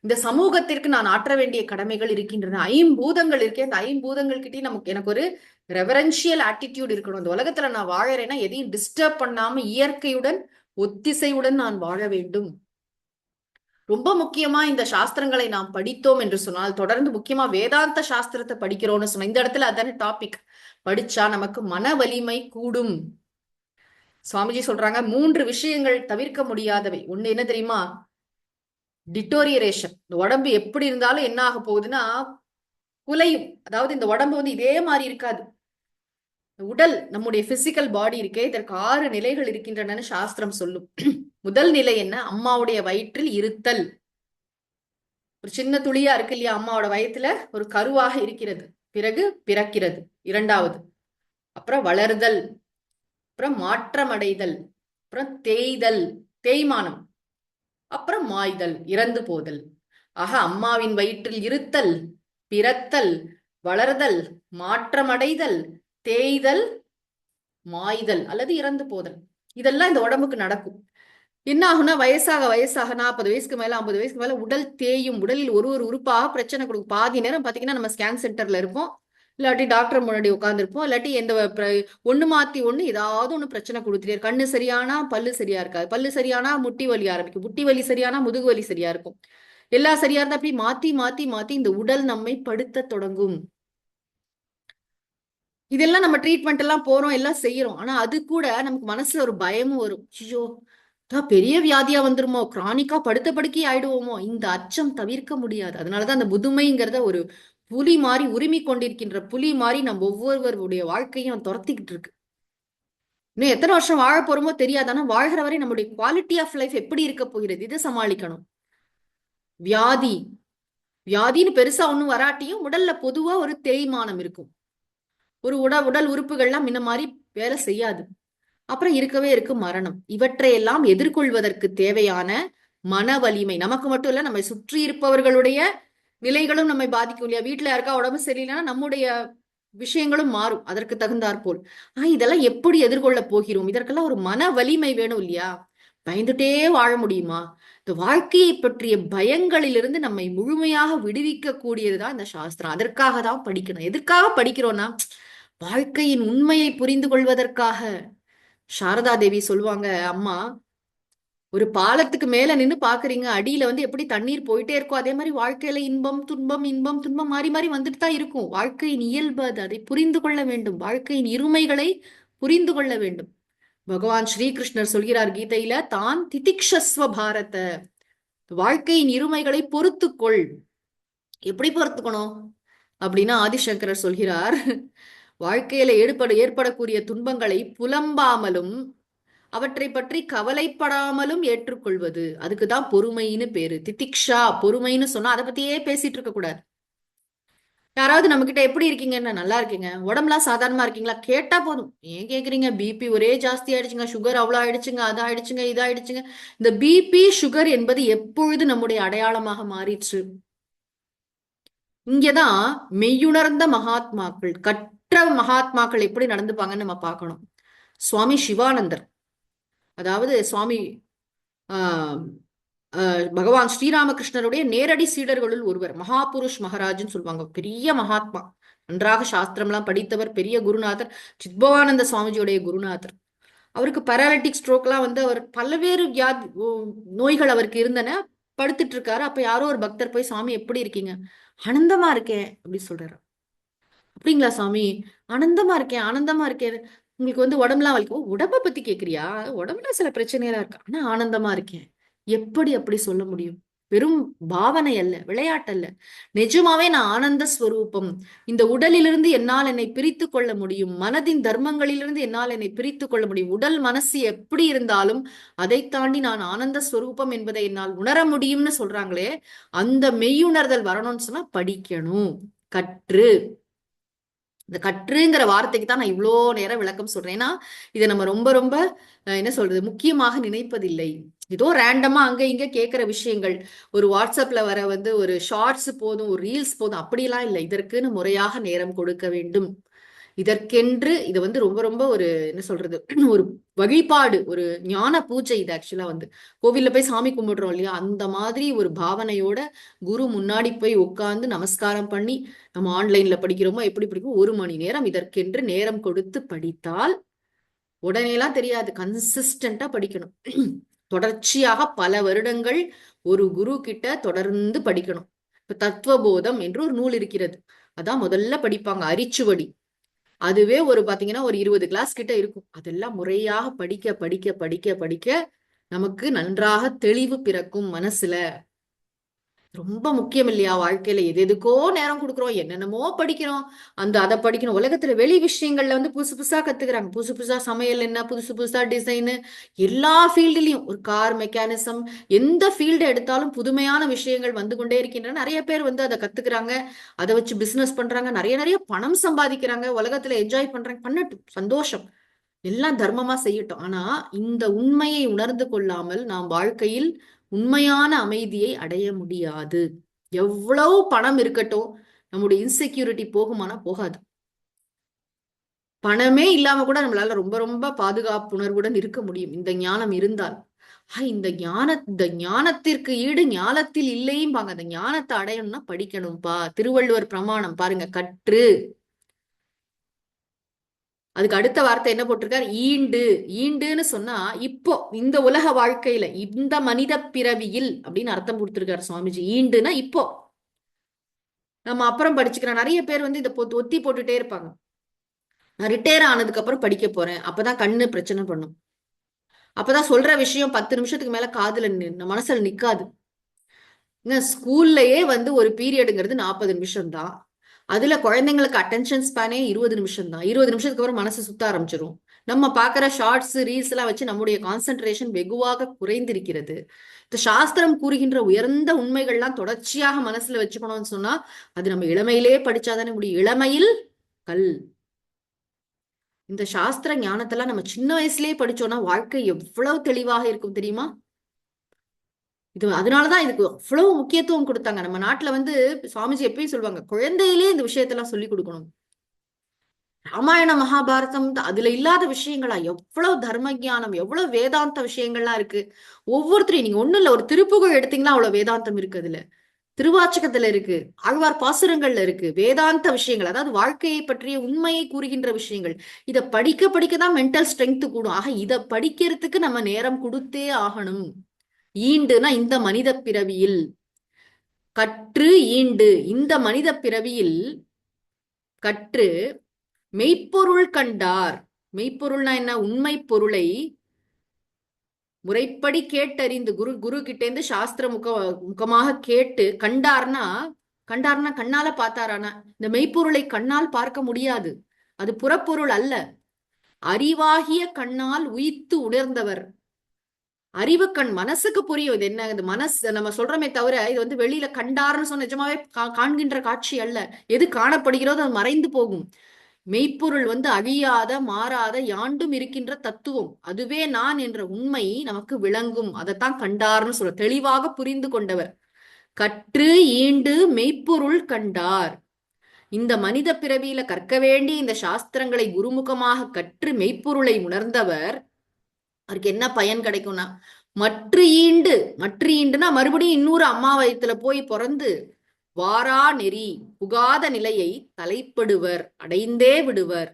இந்த சமூகத்திற்கு நான் ஆற்ற வேண்டிய கடமைகள் இருக்கின்றன. ஐம்பூதங்கள் இருக்கே, அந்த ஐம்பூதங்கள் கிட்டே எனக்கு ஒரு ரெவரன்ஷியல் ஆட்டிடியூட் இருக்கணும். இந்த உலகத்துல நான் வாழறேன்னா எதையும் டிஸ்டர்ப் பண்ணாம இயற்கையுடன் ஒத்திசைவுடன் நான் வாழ வேண்டும். ரொம்ப முக்கியமா இந்த சாஸ்திரங்களை நாம் படித்தோம் என்று சொன்னால், தொடர்ந்து முக்கியமா வேதாந்த சாஸ்திரத்தை படிக்கிறோம்னு சொன்ன இந்த இடத்துல அதான டாபிக். படிச்சா நமக்கு மன வலிமை கூடும். சுவாமிஜி சொல்றாங்க 3 விஷயங்கள் தவிர்க்க முடியாதவை. ஒண்ணு என்ன தெரியுமா? டிட்டோரியரேஷன். இந்த உடம்பு எப்படி இருந்தாலும் என்ன ஆக போகுதுன்னா குலையும். அதாவது இந்த உடம்பு வந்து இதே மாதிரி இருக்காது. உடல் நம்முடைய பிசிக்கல் பாடி இருக்கே, இதற்கு 6 நிலைகள் இருக்கின்றன சாஸ்திரம் சொல்லும். முதல் நிலை என்ன? அம்மாவுடைய வயிற்றில் இருத்தல். ஒரு சின்ன துளியா இருக்கு இல்லையா, அம்மாவோட வயிற்றுல ஒரு கருவாக இருக்கிறது. பிறகு பிறக்கிறது, இரண்டாவது. அப்புறம் வளர்தல், அப்புறம் மாற்றமடைதல், அப்புறம் தேய்தல், தேய்மானம், அப்புறம் மாய்தல், இறந்து போதல். ஆக அம்மாவின் வயிற்றில் இருத்தல், பிறத்தல், வளர்தல், மாற்றமடைதல், தேய்தல், மாய்தல் அல்லது இறந்து போதல், இதெல்லாம் இந்த உடம்புக்கு நடக்கும். என்ன ஆகும்னா வயசாக வயசாக 40 வயசுக்கு மேல 50 வயசுக்கு மேல உடல் தேயும். உடலில் ஒரு ஒரு உறுப்பாக பிரச்சனை கொடுக்கும். பாதி நேரம் பாத்தீங்கன்னா நம்ம ஸ்கேன் சென்டர்ல இருப்போம், இல்லாட்டி டாக்டர் முன்னாடி உட்காந்துருப்போம், இல்லாட்டி எந்த ஒண்ணு மாத்தி ஒண்ணு ஏதாவது ஒண்ணு பிரச்சனை கொடுத்துட்டே இருக்கும். கண்ணு சரியானா பல்லு சரியா இருக்காது, பல்லு சரியானா முட்டி வலி ஆரம்பிக்கும், முட்டி வலி சரியானா முதுகு வலி சரியா இருக்கும், எல்லாம் சரியா இருந்தா அப்படி மாத்தி மாத்தி மாத்தி இந்த உடல் நம்மை படுத்த தொடங்கும். இதெல்லாம் நம்ம ட்ரீட்மெண்ட் எல்லாம் போறோம், எல்லாம் செய்யறோம். ஆனா அது கூட நமக்கு மனசுல ஒரு பயமும் வரும். ஐயோ பெரிய வியாதியா வந்துருமோ, கிரானிக்கா படுத்த படுக்கை ஆயிடுவோமோ, இந்த அச்சம் தவிர்க்க முடியாது. அதனாலதான் அந்த முதுமைங்கிறத ஒரு புலி மாதிரி உரிமை கொண்டிருக்கின்ற புலி மாதிரி நம்ம ஒவ்வொருவருடைய வாழ்க்கையும் துரத்திக்கிட்டு இருக்கு. இன்னும் எத்தனை வருஷம் வாழ போறோமோ தெரியாது. ஆனா வாழ்கிற வரை நம்முடைய குவாலிட்டி ஆஃப் லைஃப் எப்படி இருக்க போகிறது, இதை சமாளிக்கணும். வியாதி வியாதின்னு பெருசா ஒண்ணும் வராட்டியும் உடல்ல பொதுவா ஒரு தேய்மானம் இருக்கும். ஒரு உடல் உறுப்புகள்லாம் முன்ன மாதிரி வேலை செய்யாது. அப்புறம் இருக்கவே இருக்கு மரணம். இவற்றையெல்லாம் எதிர்கொள்வதற்கு தேவையான மன வலிமை நமக்கு மட்டும் இல்ல, நம்மை சுற்றி இருப்பவர்களுடைய நிலைகளும் நம்மை பாதிக்கும் இல்லையா? வீட்டுல யாருக்கா உடம்பு சரியில்லைன்னா நம்முடைய விஷயங்களும் மாறும் அதற்கு தகுந்தாற்போல். இதெல்லாம் எப்படி எதிர்கொள்ள போகிறோம்? இதற்கெல்லாம் ஒரு மன வலிமை வேணும் இல்லையா? பயந்துட்டே வாழ முடியுமா? இந்த வாழ்க்கையை பற்றிய பயங்களிலிருந்து நம்மை முழுமையாக விடுவிக்க கூடியதுதான் இந்த சாஸ்திரம். அதற்காக தான் படிக்கணும். எதற்காக படிக்கிறோம்னா வாழ்க்கையின் உண்மையை புரிந்து கொள்வதற்காக. சாரதா தேவி சொல்லுவாங்க, அம்மா ஒரு பாலத்துக்கு மேல நின்னு பாக்குறீங்க, அடியில வந்து எப்படி தண்ணீர் போயிட்டே இருக்கும், அதே மாதிரி வாழ்க்கையில இன்பம் துன்பம் இன்பம் துன்பம் மாறி மாறி வந்துட்டு தான் இருக்கும். வாழ்க்கையின் இயல்பு அது. அதை புரிந்து கொள்ள வேண்டும். வாழ்க்கையின் இருமைகளை புரிந்து கொள்ள வேண்டும். பகவான் ஸ்ரீகிருஷ்ணர் சொல்கிறார் கீதையில, தான் திதிக்ஷஸ்வ பாரத, வாழ்க்கையின் இருமைகளை பொறுத்துக்கொள். எப்படி பொறுத்துக்கணும் அப்படின்னா ஆதிசங்கரர் சொல்கிறார், வாழ்க்கையில ஏற்படக்கூடிய துன்பங்களை புலம்பாமலும் அவற்றை பற்றி கவலைப்படாமலும் ஏற்றுக்கொள்வது, அதுக்குதான் பொறுமைன்னு பேரு. திதிக்ஷா, பொறுமைன்னு சொன்னா அதை பத்தியே பேசிட்டு இருக்க கூடாது. யாராவது நம்ம கிட்ட எப்படி இருக்கீங்கன்னா, நல்லா இருக்கீங்க, உடம்புலாம் சாதாரணமா இருக்கீங்களா கேட்டா போதும். ஏன் கேக்குறீங்க, பிபி ஒரே ஜாஸ்தி ஆயிடுச்சுங்க, சுகர் அவ்வளவு ஆயிடுச்சுங்க, அது ஆயிடுச்சுங்க, இது ஆயிடுச்சுங்க. இந்த பிபி சுகர் என்பது எப்பொழுது நம்முடைய அடையாளமாக மாறிடுச்சு? இங்கதான் மெய்யுணர்ந்த மகாத்மாக்கள், கற்ற மகாத்மாக்கள் எப்படி நடந்துப்பாங்கன்னு நம்ம பார்க்கணும். சுவாமி சிவானந்தர், அதாவது சுவாமி பகவான் ஸ்ரீராமகிருஷ்ணருடைய நேரடி சீடர்களுள் ஒருவர், மகாபுருஷ் மகாராஜ்னு சொல்லுவாங்க. பெரிய மகாத்மா, நன்றாக சாஸ்திரம்லாம் படித்தவர், பெரிய குருநாதர், சித்பவானந்த சுவாமிஜியுடைய குருநாதர். அவருக்கு பேராலிட்டிக் ஸ்ட்ரோக்லாம் வந்து அவர் பல்வேறு நோய்கள் அவருக்கு இருந்தன. படுத்துட்டு இருக்காரு. அப்ப யாரோ ஒரு பக்தர் போய், சாமி எப்படி இருக்கீங்க? ஆனந்தமா இருக்கேன் அப்படி சொல்றாரு. அப்படிங்களா சாமி? ஆனந்தமா இருக்கேன் ஆனந்தமா இருக்கேன். உங்களுக்கு வந்து உடம்புலாம் வலிக்கும்? உடம்ப பத்தி கேக்குறியா? உடம்புல சில பிரச்சனைலாம் இருக்கு, ஆனா ஆனந்தமா இருக்கேன். எப்படி அப்படி சொல்ல முடியும்? வெறும் பாவனை அல்ல, விளையாட்டு அல்ல, நிஜமாவே நான் ஆனந்த ஸ்வரூபம். இந்த உடலிலிருந்து என்னால் என்னை பிரித்து கொள்ள முடியும். மனதின் தர்மங்களிலிருந்து என்னால் என்னை பிரித்து கொள்ள முடியும். உடல் மனசு எப்படி இருந்தாலும் அதை தாண்டி நான் ஆனந்த ஸ்வரூபம் என்பதை என்னால் உணர முடியும்னு சொல்றாங்களே, அந்த மெய்யுணர்தல் வரணும்னு சொன்னா படிக்கணும். கற்று, இந்த கற்றுங்கிற வார்த்தைக்கு தான் நான் இவ்வளோ நேரம் விளக்கம் சொல்றேன். ஏன்னா இதை நம்ம ரொம்ப ரொம்ப என்ன சொல்றது, முக்கியமாக நினைப்பதில்லை. ஏதோ ரேண்டமா அங்க இங்க கேட்கிற விஷயங்கள், ஒரு வாட்ஸ்அப்ல வர வந்து ஒரு ஷார்ட்ஸ் போதும், ஒரு ரீல்ஸ் போதும், அப்படிலாம் இல்லை. இதற்குன்னு முறையாக நேரம் கொடுக்க வேண்டும். இதற்கென்று இது வந்து ரொம்ப ரொம்ப ஒரு என்ன சொல்றது ஒரு வழிபாடு, ஒரு ஞான பூஜை. இது ஆக்சுவலா வந்து கோவில்ல போய் சாமி கும்பிடுறோம் இல்லையா, அந்த மாதிரி ஒரு பாவனையோட குரு முன்னாடி போய் உட்கார்ந்து நமஸ்காரம் பண்ணி, நம்ம ஆன்லைன்ல படிக்கிறோமோ எப்படி படிக்கும், 1 மணி நேரம் இதற்கென்று நேரம் கொடுத்து படித்தால் உடனேலாம் தெரியாது, கன்சிஸ்டண்டா படிக்கணும். தொடர்ச்சியாக பல வருடங்கள் ஒரு குரு கிட்ட தொடர்ந்து படிக்கணும். இப்ப தத்துவபோதம் என்று ஒரு நூல் இருக்கிறது, அதான் முதல்ல படிப்பாங்க, அரிச்சுவடி. அதுவே ஒரு பாத்தீங்கன்னா ஒரு 20 கிளாஸ் கிட்ட இருக்கும். அதெல்லாம் முறையாக படிக்க படிக்க படிக்க படிக்க நமக்கு நன்றாக தெளிவு பிறக்கும் மனசுல. ரொம்ப முக்கியம் இல்லையா வாழ்க்கையில? எதுக்கோ நேரம் கொடுக்குறோம், என்னென்னமோ படிக்கிறோம், அதை படிக்கணும். உலகத்துல வெளி விஷயங்கள்ல வந்து புதுசு புதுசா கத்துக்கிறாங்க, புதுசு புதுசா சமையல் என்ன, புதுசு புதுசா டிசைனு, எல்லா ஃபீல்டுலயும் ஒரு கார் மெக்கானிசம், எந்த ஃபீல்டு எடுத்தாலும் புதுமையான விஷயங்கள் வந்து கொண்டே இருக்கின்றன. நிறைய பேர் வந்து அதை கத்துக்கிறாங்க, அதை வச்சு பிசினஸ் பண்றாங்க, நிறைய நிறைய பணம் சம்பாதிக்கிறாங்க, உலகத்துல என்ஜாய் பண்றாங்க. பண்ணட்டும், சந்தோஷம், எல்லாம் தர்மமா செய்யட்டும். ஆனா இந்த உண்மையை உணர்ந்து கொள்ளாமல் நாம் வாழ்க்கையில் உண்மையான அமைதியை அடைய முடியாது. எவ்வளவு பணம் இருக்கட்டும், நம்முடைய இன்செக்யூரிட்டி போகுமானா போகாது. பணமே இல்லாம கூட நம்மளால ரொம்ப ரொம்ப பாதுகாப்புணர்வுடன் இருக்க முடியும், இந்த ஞானம் இருந்தால். இந்த ஞானத்திற்கு ஈடு ஞானத்தில் இல்லையும்பாங்க. அந்த ஞானத்தை அடையணும்னா படிக்கணும்பா. திருவள்ளுவர் பிரமாணம் பாருங்க, கற்று. அதுக்கு அடுத்த வார்த்தை என்ன போட்டிருக்காரு, ஈண்டு. ஈண்டுன்னு சொன்னா இப்போ இந்த உலக வாழ்க்கையில இந்த மனித பிறவியில் அப்படின்னு அர்த்தம் கொடுத்திருக்காரு சுவாமிஜி. ஈண்டுனா இப்போ, நம்ம அப்புறம் படிச்சுக்கிறோம். நிறைய பேர் வந்து இதை ஒத்தி போட்டுட்டே இருப்பாங்க, நான் ரிட்டையர் ஆனதுக்கு அப்புறம் படிக்க போறேன், அப்பதான் கண்ணு பிரச்சனை பண்ணும், அப்பதான் சொல்ற விஷயம் 10 நிமிஷத்துக்கு மேல காதுல மனசுல நிக்காது. ஸ்கூல்லயே வந்து ஒரு பீரியடுங்கிறது 40 நிமிஷம் தான். அதுல குழந்தைங்களுக்கு அட்டென்ஷன் ஸ்பேனே 20 நிமிஷம் தான். 20 நிமிஷத்துக்கு அப்புறம் மனசு சுத்த ஆரம்பிச்சிடும். நம்ம பாக்குற ஷார்ட்ஸ் ரீல்ஸ் எல்லாம் வச்சு நம்முடைய கான்சென்ட்ரேஷன் வெகுவாக குறைந்திருக்கிறது. இந்த சாஸ்திரம் கூறுகின்ற உயர்ந்த உண்மைகள்லாம் தொடர்ச்சியாக மனசுல வச்சுக்கணும்னு சொன்னா அது நம்ம இளமையிலே படிச்சாதானே முடியும். இளமையில் கல். இந்த சாஸ்திர ஞானத்தெல்லாம் நம்ம சின்ன வயசுலயே படிச்சோம்னா வாழ்க்கை எவ்வளவு தெளிவாக இருக்கும் தெரியுமா? அதனாலதான் இதுக்கு அவ்வளவு முக்கியத்துவம் கொடுத்தாங்க. நம்ம நாட்டுல வந்து சுவாமிஜி எப்பயும் சொல்லுவாங்க, குழந்தையிலே இந்த விஷயத்தெல்லாம் சொல்லி கொடுக்கணும். ராமாயண மகாபாரதம் அதுல இல்லாத விஷயங்களா? எவ்வளவு தர்ம ஞானம், எவ்வளவு வேதாந்த விஷயங்கள்லாம் இருக்கு. ஒவ்வொருத்தரையும் நீங்க ஒண்ணும் இல்ல, ஒரு திருப்புகழ் எடுத்தீங்கன்னா அவ்வளவு வேதாந்தம் இருக்கு அதுல. திருவாச்சகத்துல இருக்கு, ஆழ்வார் பாசுரங்கள்ல இருக்கு, வேதாந்த விஷயங்கள், அதாவது வாழ்க்கையை பற்றிய உண்மையை கூறுகின்ற விஷயங்கள். இத படிக்க படிக்கதான் மென்டல் ஸ்ட்ரென்த் கூடும். ஆக இத படிக்கிறதுக்கு நம்ம நேரம் கொடுத்தே ஆகணும். ஈண்டுனா இந்த மனித பிறவியில், கற்று ஈண்டு இந்த மனித பிறவியில் கற்று மெய்ப்பொருள் கண்டார். மெய்ப்பொருள்னா என்ன? உண்மை பொருளை முறைப்படி கேட்டறிந்து குரு கிட்டேந்து சாஸ்திர முகமாக கேட்டு கண்டார்னா, கண்ணால பார்த்தாரானா? இந்த மெய்ப்பொருளை கண்ணால் பார்க்க முடியாது, அது புறப்பொருள் அல்ல. அறிவாகிய கண்ணால் உயித்து உணர்ந்தவர். அறிவு கண், மனசுக்கு புரியும் இது என்ன, இது மனசு நம்ம சொல்றோமே தவிர இது வந்து வெளியில கண்டார்னு சொன்ன நிஜமாவே காண்கின்ற காட்சி அல்ல. எது காணப்படுகிறதோ அது மறைந்து போகும். மெய்ப்பொருள் வந்து அழியாத மாறாத யாண்டும் இருக்கின்ற தத்துவம், அதுவே நான் என்ற உண்மை நமக்கு விளங்கும். அதைத்தான் கண்டார்னு சொல்ற, தெளிவாக புரிந்து கொண்டவர். கற்று ஈண்டு மெய்ப்பொருள் கண்டார். இந்த மனித பிறவியில கற்க வேண்டிய இந்த சாஸ்திரங்களை குருமுகமாக கற்று மெய்ப்பொருளை உணர்ந்தவர், அவருக்கு என்ன பயன் கிடைக்கும்னா, மற்ற ஈண்டுனா மறுபடியும் இன்னொரு அம்மா வயித்துல போய் பிறந்து வாரா நெறி புகாத நிலையை தலைப்படுவர், அடைந்தே விடுவர்.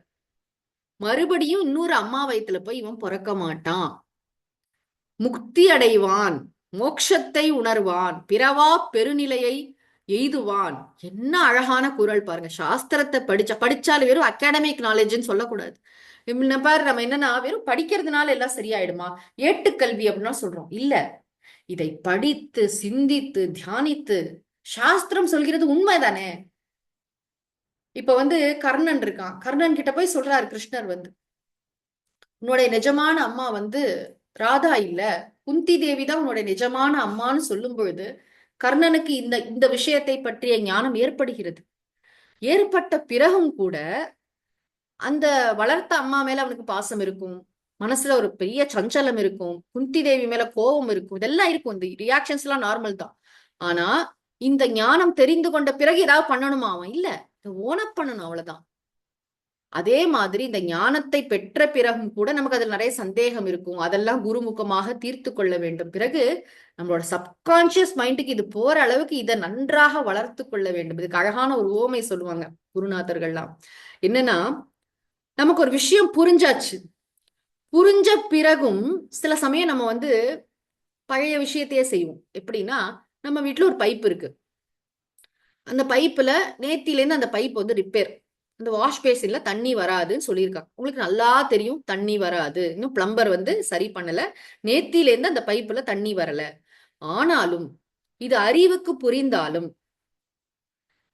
மறுபடியும் இன்னொரு அம்மா வயித்துல போய் இவன் பிறக்க மாட்டான், முக்தி அடைவான், மோட்சத்தை உணர்வான், பிறவா பெருநிலையை எய்துவான். என்ன அழகான குரல் பாருங்க. சாஸ்திரத்தை படிச்சாலும் வெறும் அகாடமிக் நாலேஜ்ன்னு சொல்லக்கூடாது. பாரு, நம்ம என்னன்னா வெறும் படிக்கிறதுனால எல்லாம் சரியாயிடுமா, ஏட்டுக்கல்வி அப்படின்னா சொல்றோம் இல்ல. இதை படித்து சிந்தித்து தியானித்து, சாஸ்திரம் சொல்கிறது உண்மைதானே. இப்ப வந்து கர்ணன் இருக்கான், கர்ணன் கிட்ட போய் சொல்றாரு கிருஷ்ணர் வந்து, உன்னுடைய நிஜமான அம்மா வந்து ராதா இல்ல, குந்தி தேவி தான் உன்னுடைய நிஜமான அம்மான்னு சொல்லும் பொழுது கர்ணனுக்கு இந்த இந்த விஷயத்தை பற்றிய ஞானம் ஏற்படுகிறது. ஏற்பட்ட பிறகும் கூட அந்த வளர்த்த அம்மா மேல அவனுக்கு பாசம் இருக்கும், மனசுல ஒரு பெரிய சஞ்சலம் இருக்கும், குந்தி தேவி மேல கோபம் இருக்கும், இதெல்லாம் இருக்கும். இந்த ரியாக்ஷன்ஸ் எல்லாம் நார்மல் தான். ஆனா இந்த ஞானம் தெரிந்து கொண்ட பிறகு ஏதாவது பண்ணணுமா? அவன் இல்ல, ஓன பண்ணணும், அவ்வளவுதான். அதே மாதிரி இந்த ஞானத்தை பெற்ற பிறகும் கூட நமக்கு அதில் நிறைய சந்தேகம் இருக்கும். அதெல்லாம் குருமுகமாக தீர்த்து கொள்ள வேண்டும். பிறகு நம்மளோட சப்கான்சியஸ் மைண்டுக்கு இது போற அளவுக்கு இதை நன்றாக வளர்த்து கொள்ள வேண்டும். இதுக்கு அழகான ஒரு ஓமை சொல்லுவாங்க குருநாதர்கள்லாம். என்னன்னா, நமக்கு ஒரு விஷயம் புரிஞ்சாச்சு. புரிஞ்ச பிறகும் சில சமயம் நம்ம வந்து பழைய விஷயத்தையே செய்வோம். எப்படின்னா, நம்ம வீட்டுல ஒரு பைப் இருக்கு. அந்த பைப்புல நேத்திலேருந்து அந்த பைப் வந்து ரிப்பேர். அந்த வாஷ் பேசின்ல தண்ணி வராதுன்னு சொல்லியிருக்காங்க. உங்களுக்கு நல்லா தெரியும் தண்ணி வராது. இன்னும் பிளம்பர் வந்து சரி பண்ணல. நேத்திலேருந்து அந்த பைப்புல தண்ணி வரல. ஆனாலும் இது அறிவுக்கு புரிந்தாலும்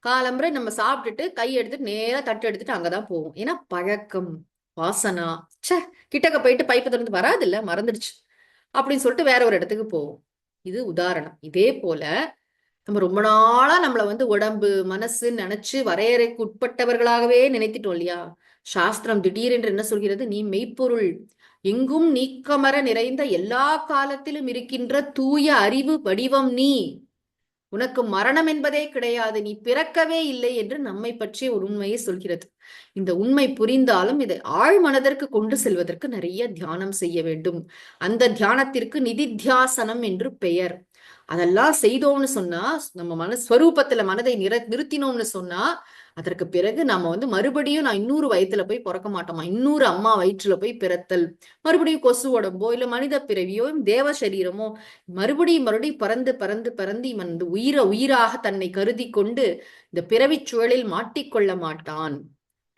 காலம்பரை நம்ம சாப்பிட்டுட்டு கை எடுத்துட்டு நேரா தட்டு எடுத்துட்டு அங்கதான் போவோம். ஏன்னா பழக்கம், வாசனா, சே கிட்டக்க போயிட்டு பைப்பு திறந்து வராது இல்ல, மறந்துடுச்சு அப்படின்னு சொல்லிட்டு வேற ஒரு இடத்துக்கு போவோம். இது உதாரணம். இதே போல நம்ம ரொம்ப நாளா நம்மள வந்து உடம்பு மனசு நினைச்சு வரையறைக்கு உட்பட்டவர்களாகவே நினைத்துட்டோம் இல்லையா? சாஸ்திரம் திடீரென்று என்ன சொல்கிறது? நீ மெய்ப்பொருள், எங்கும் நீக்கமர நிறைந்த எல்லா காலத்திலும் இருக்கின்ற தூய அறிவு வடிவம் நீ, உனக்கு மரணம் என்பதே கிடையாது, நீ பிறக்கவே இல்லை என்று நம்மை பற்றிய ஒரு உண்மையை சொல்கிறது. இந்த உண்மை புரிந்தாலும் இதை ஆழ் மனதிற்கு கொண்டு செல்வதற்கு நிறைய தியானம் செய்ய வேண்டும். அந்த தியானத்திற்கு நிதித்தியாசனம் என்று பெயர். அதெல்லாம் செய்தோம்னு சொன்னா, நம்ம ஸ்வரூபத்துல மனதை நிறுத்தினோம்னு சொன்னா, அதற்கு பிறகு நாம வந்து மறுபடியும் நான் இன்னொரு வயிற்றுல போய் பிறக்க மாட்டோமா, இன்னொரு அம்மா வயிற்றுல போய் பிறத்தல், மறுபடியும் கொசு உடம்போ இல்ல மனித பிறவியோ தேவ சரீரமோ மறுபடியும் மறுபடியும் பறந்து பறந்து பறந்து இவன் உயிராக தன்னை கருதி கொண்டு இந்த பிறவி சுழலில் மாட்டிக்கொள்ள மாட்டான்.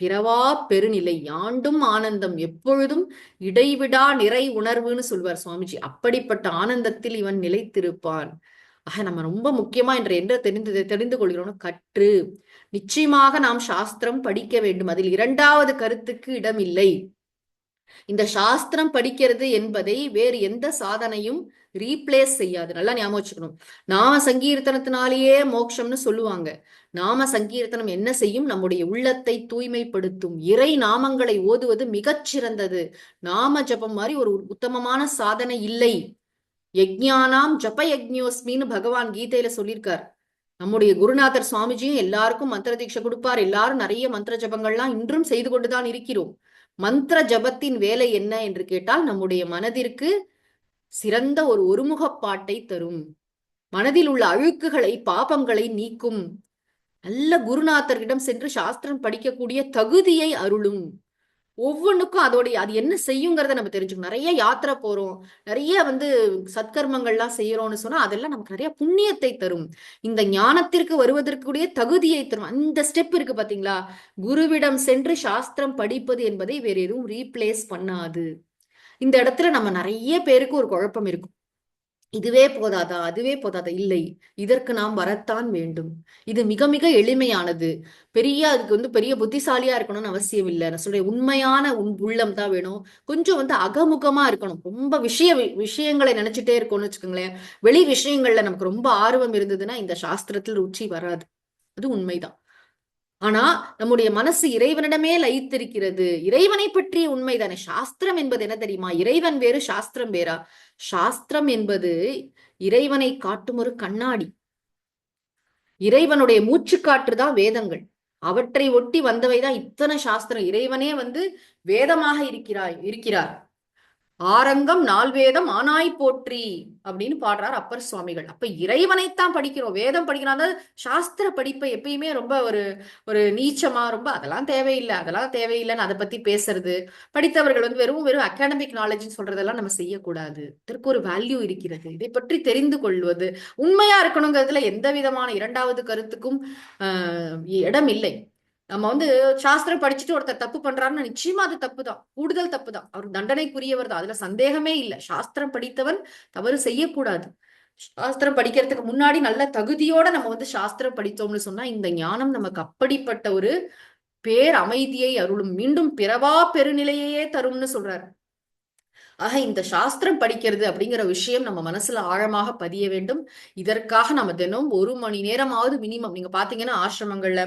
பிறவா பெருநிலை யாண்டும் ஆனந்தம் எப்பொழுதும் இடைவிடா நிறை உணர்வுன்னு சொல்வார் சுவாமிஜி. அப்படிப்பட்ட ஆனந்தத்தில் இவன் நிலைத்திருப்பான். ஆக நம்ம ரொம்ப முக்கியமா என்று என்ன தெரிந்து கொள்கிறோம், கற்று நிச்சயமாக நாம் சாஸ்திரம் படிக்க வேண்டும். அதில் இரண்டாவது கருத்துக்கு இடமில்லை. இந்த சாஸ்திரம் படிக்கிறது என்பதை வேறு எந்த சாதனையும் ரீப்ளேஸ் செய்யாது. நல்லா ஞாபகம் வச்சுக்கணும். நாம சங்கீர்த்தனத்தினாலேயே மோட்சம்னு சொல்லுவாங்க. நாம சங்கீர்த்தனம் என்ன செய்யும்? நம்முடைய உள்ளத்தை தூய்மைப்படுத்தும். இறை நாமங்களை ஓதுவது மிகச் சிறந்தது. நாம ஜபம் மாதிரி ஒரு உத்தமமான சாதனை இல்லை. யஜ்ஞானாம் ஜப யஜ்ஞோஸ்மின்னு பகவான் கீதையில சொல்லியிருக்கார். நம்முடைய குருநாதர் சுவாமிஜியும் எல்லாருக்கும் மந்திர தீட்சை கொடுப்பார். எல்லாரும் நிறைய மந்திர ஜபங்கள்லாம் இன்றும் செய்து கொண்டுதான் இருக்கிறோம். மந்திர ஜபத்தின் வேலை என்ன என்று கேட்டால், நம்முடைய மனதிற்கு சிறந்த ஒரு ஒருமுகப்பாட்டை தரும். மனதில் உள்ள அழுக்குகளை பாபங்களை நீக்கும். நல்ல குருநாதர்களிடம் சென்று சாஸ்திரம் படிக்கக்கூடிய தகுதியை அருளும். ஒவ்வொன்றுக்கும் அதோடைய அது என்ன செய்யுங்கிறத நம்ம தெரிஞ்சுக்கணும். நிறைய யாத்திரை போறோம், நிறைய வந்து சத்கர்மங்கள்லாம் செய்யறோம்னு சொன்னா அதெல்லாம் நமக்கு நிறைய புண்ணியத்தை தரும். இந்த ஞானத்திற்கு வருவதற்குரிய தகுதியை தரும். அந்த ஸ்டெப் இருக்கு பாத்தீங்களா? குருவிடம் சென்று சாஸ்திரம் படிப்பது என்பதை வேற எதுவும் ரீப்ளேஸ் பண்ணாது. இந்த இடத்துல நம்ம நிறைய பேருக்கு ஒரு குழப்பம் இருக்கும். இதுவே போதாதா, அதுவே போதாதா? இல்லை, இதற்கு நாம் வரத்தான் வேண்டும். இது மிக மிக எளிமையானது. அதுக்கு வந்து பெரிய புத்திசாலியா இருக்கணும்னு அவசியம் இல்லை. நான் சொல்றேன், உண்மையான உள்ளம் தான் வேணும். கொஞ்சம் வந்து அகமுகமா இருக்கணும். ரொம்ப விஷயங்களை நினைச்சிட்டே இருக்கணும்னு வச்சுக்கோங்களேன். வெளி விஷயங்கள்ல நமக்கு ரொம்ப ஆர்வம் இருந்ததுன்னா இந்த சாஸ்திரத்தில் ருச்சி வராது. அது உண்மைதான். ஆனா நம்முடைய மனசு இறைவனிடமே லயித்திருக்கிறது. இறைவனை பற்றிய உண்மைதானே. சாஸ்திரம் என்பது என்ன தெரியுமா? இறைவன் வேறு, சாஸ்திரம் வேறா? சாஸ்திரம் என்பது இறைவனை காட்டும் ஒரு கண்ணாடி. இறைவனுடைய மூச்சு காற்றுதான் வேதங்கள். அவற்றை ஒட்டி வந்தவைதான் இத்தனை சாஸ்திரம். இறைவனே வந்து வேதமாக இருக்கிறார். ஆரங்கம் நால்வேதம் ஆனாய் போற்றி அப்படின்னு பாடுறார் அப்பர் சுவாமிகள். அப்ப இறைவனைத்தான் படிக்கிறோம், வேதம் படிக்கிறோம். சாஸ்திர படிப்பை எப்பயுமே ரொம்ப ஒரு ஒரு நீச்சமா ரொம்ப அதெல்லாம் தேவையில்லைன்னு அதை பத்தி பேசுறது, படித்தவர்கள் வந்து வெறும் அகாடமிக் நாலேஜ்னு சொல்றதெல்லாம் நம்ம செய்யக்கூடாது. இதற்கு ஒரு வேல்யூ இருக்கிறது. இதை பற்றி தெரிந்து கொள்வது, உண்மையா இருக்கணுங்கிறதுல எந்த விதமான இரண்டாவது கருத்துக்கும் இடம் இல்லை. நம்ம வந்து சாஸ்திரம் படிச்சுட்டு ஒருத்தர் தப்பு பண்றாருன்னா நிச்சயமா அது தப்பு தான், கூடுதல் தப்பு தான், அவர் தண்டனைக்குரியவர் தான், அதுல சந்தேகமே இல்லை. சாஸ்திரம் படித்தவன் தவறு செய்யக்கூடாது. சாஸ்திரம் படிக்கிறதுக்கு முன்னாடி நல்ல தகுதியோட நம்ம வந்து சாஸ்திரம் படித்தோம்னு சொன்னா இந்த ஞானம் நமக்கு அப்படிப்பட்ட ஒரு பேர் அமைதியை அருளும். மீண்டும் பிறவா பெருநிலையே தரும்னு சொல்றாரு. ஆக இந்த சாஸ்திரம் படிக்கிறது அப்படிங்கிற விஷயம் நம்ம மனசுல ஆழமாக பதிய வேண்டும். இதற்காக நம்ம தினம் 1 மணி நேரமாவது மினிமம். நீங்க பாத்தீங்கன்னா ஆசிரமங்கள்ல,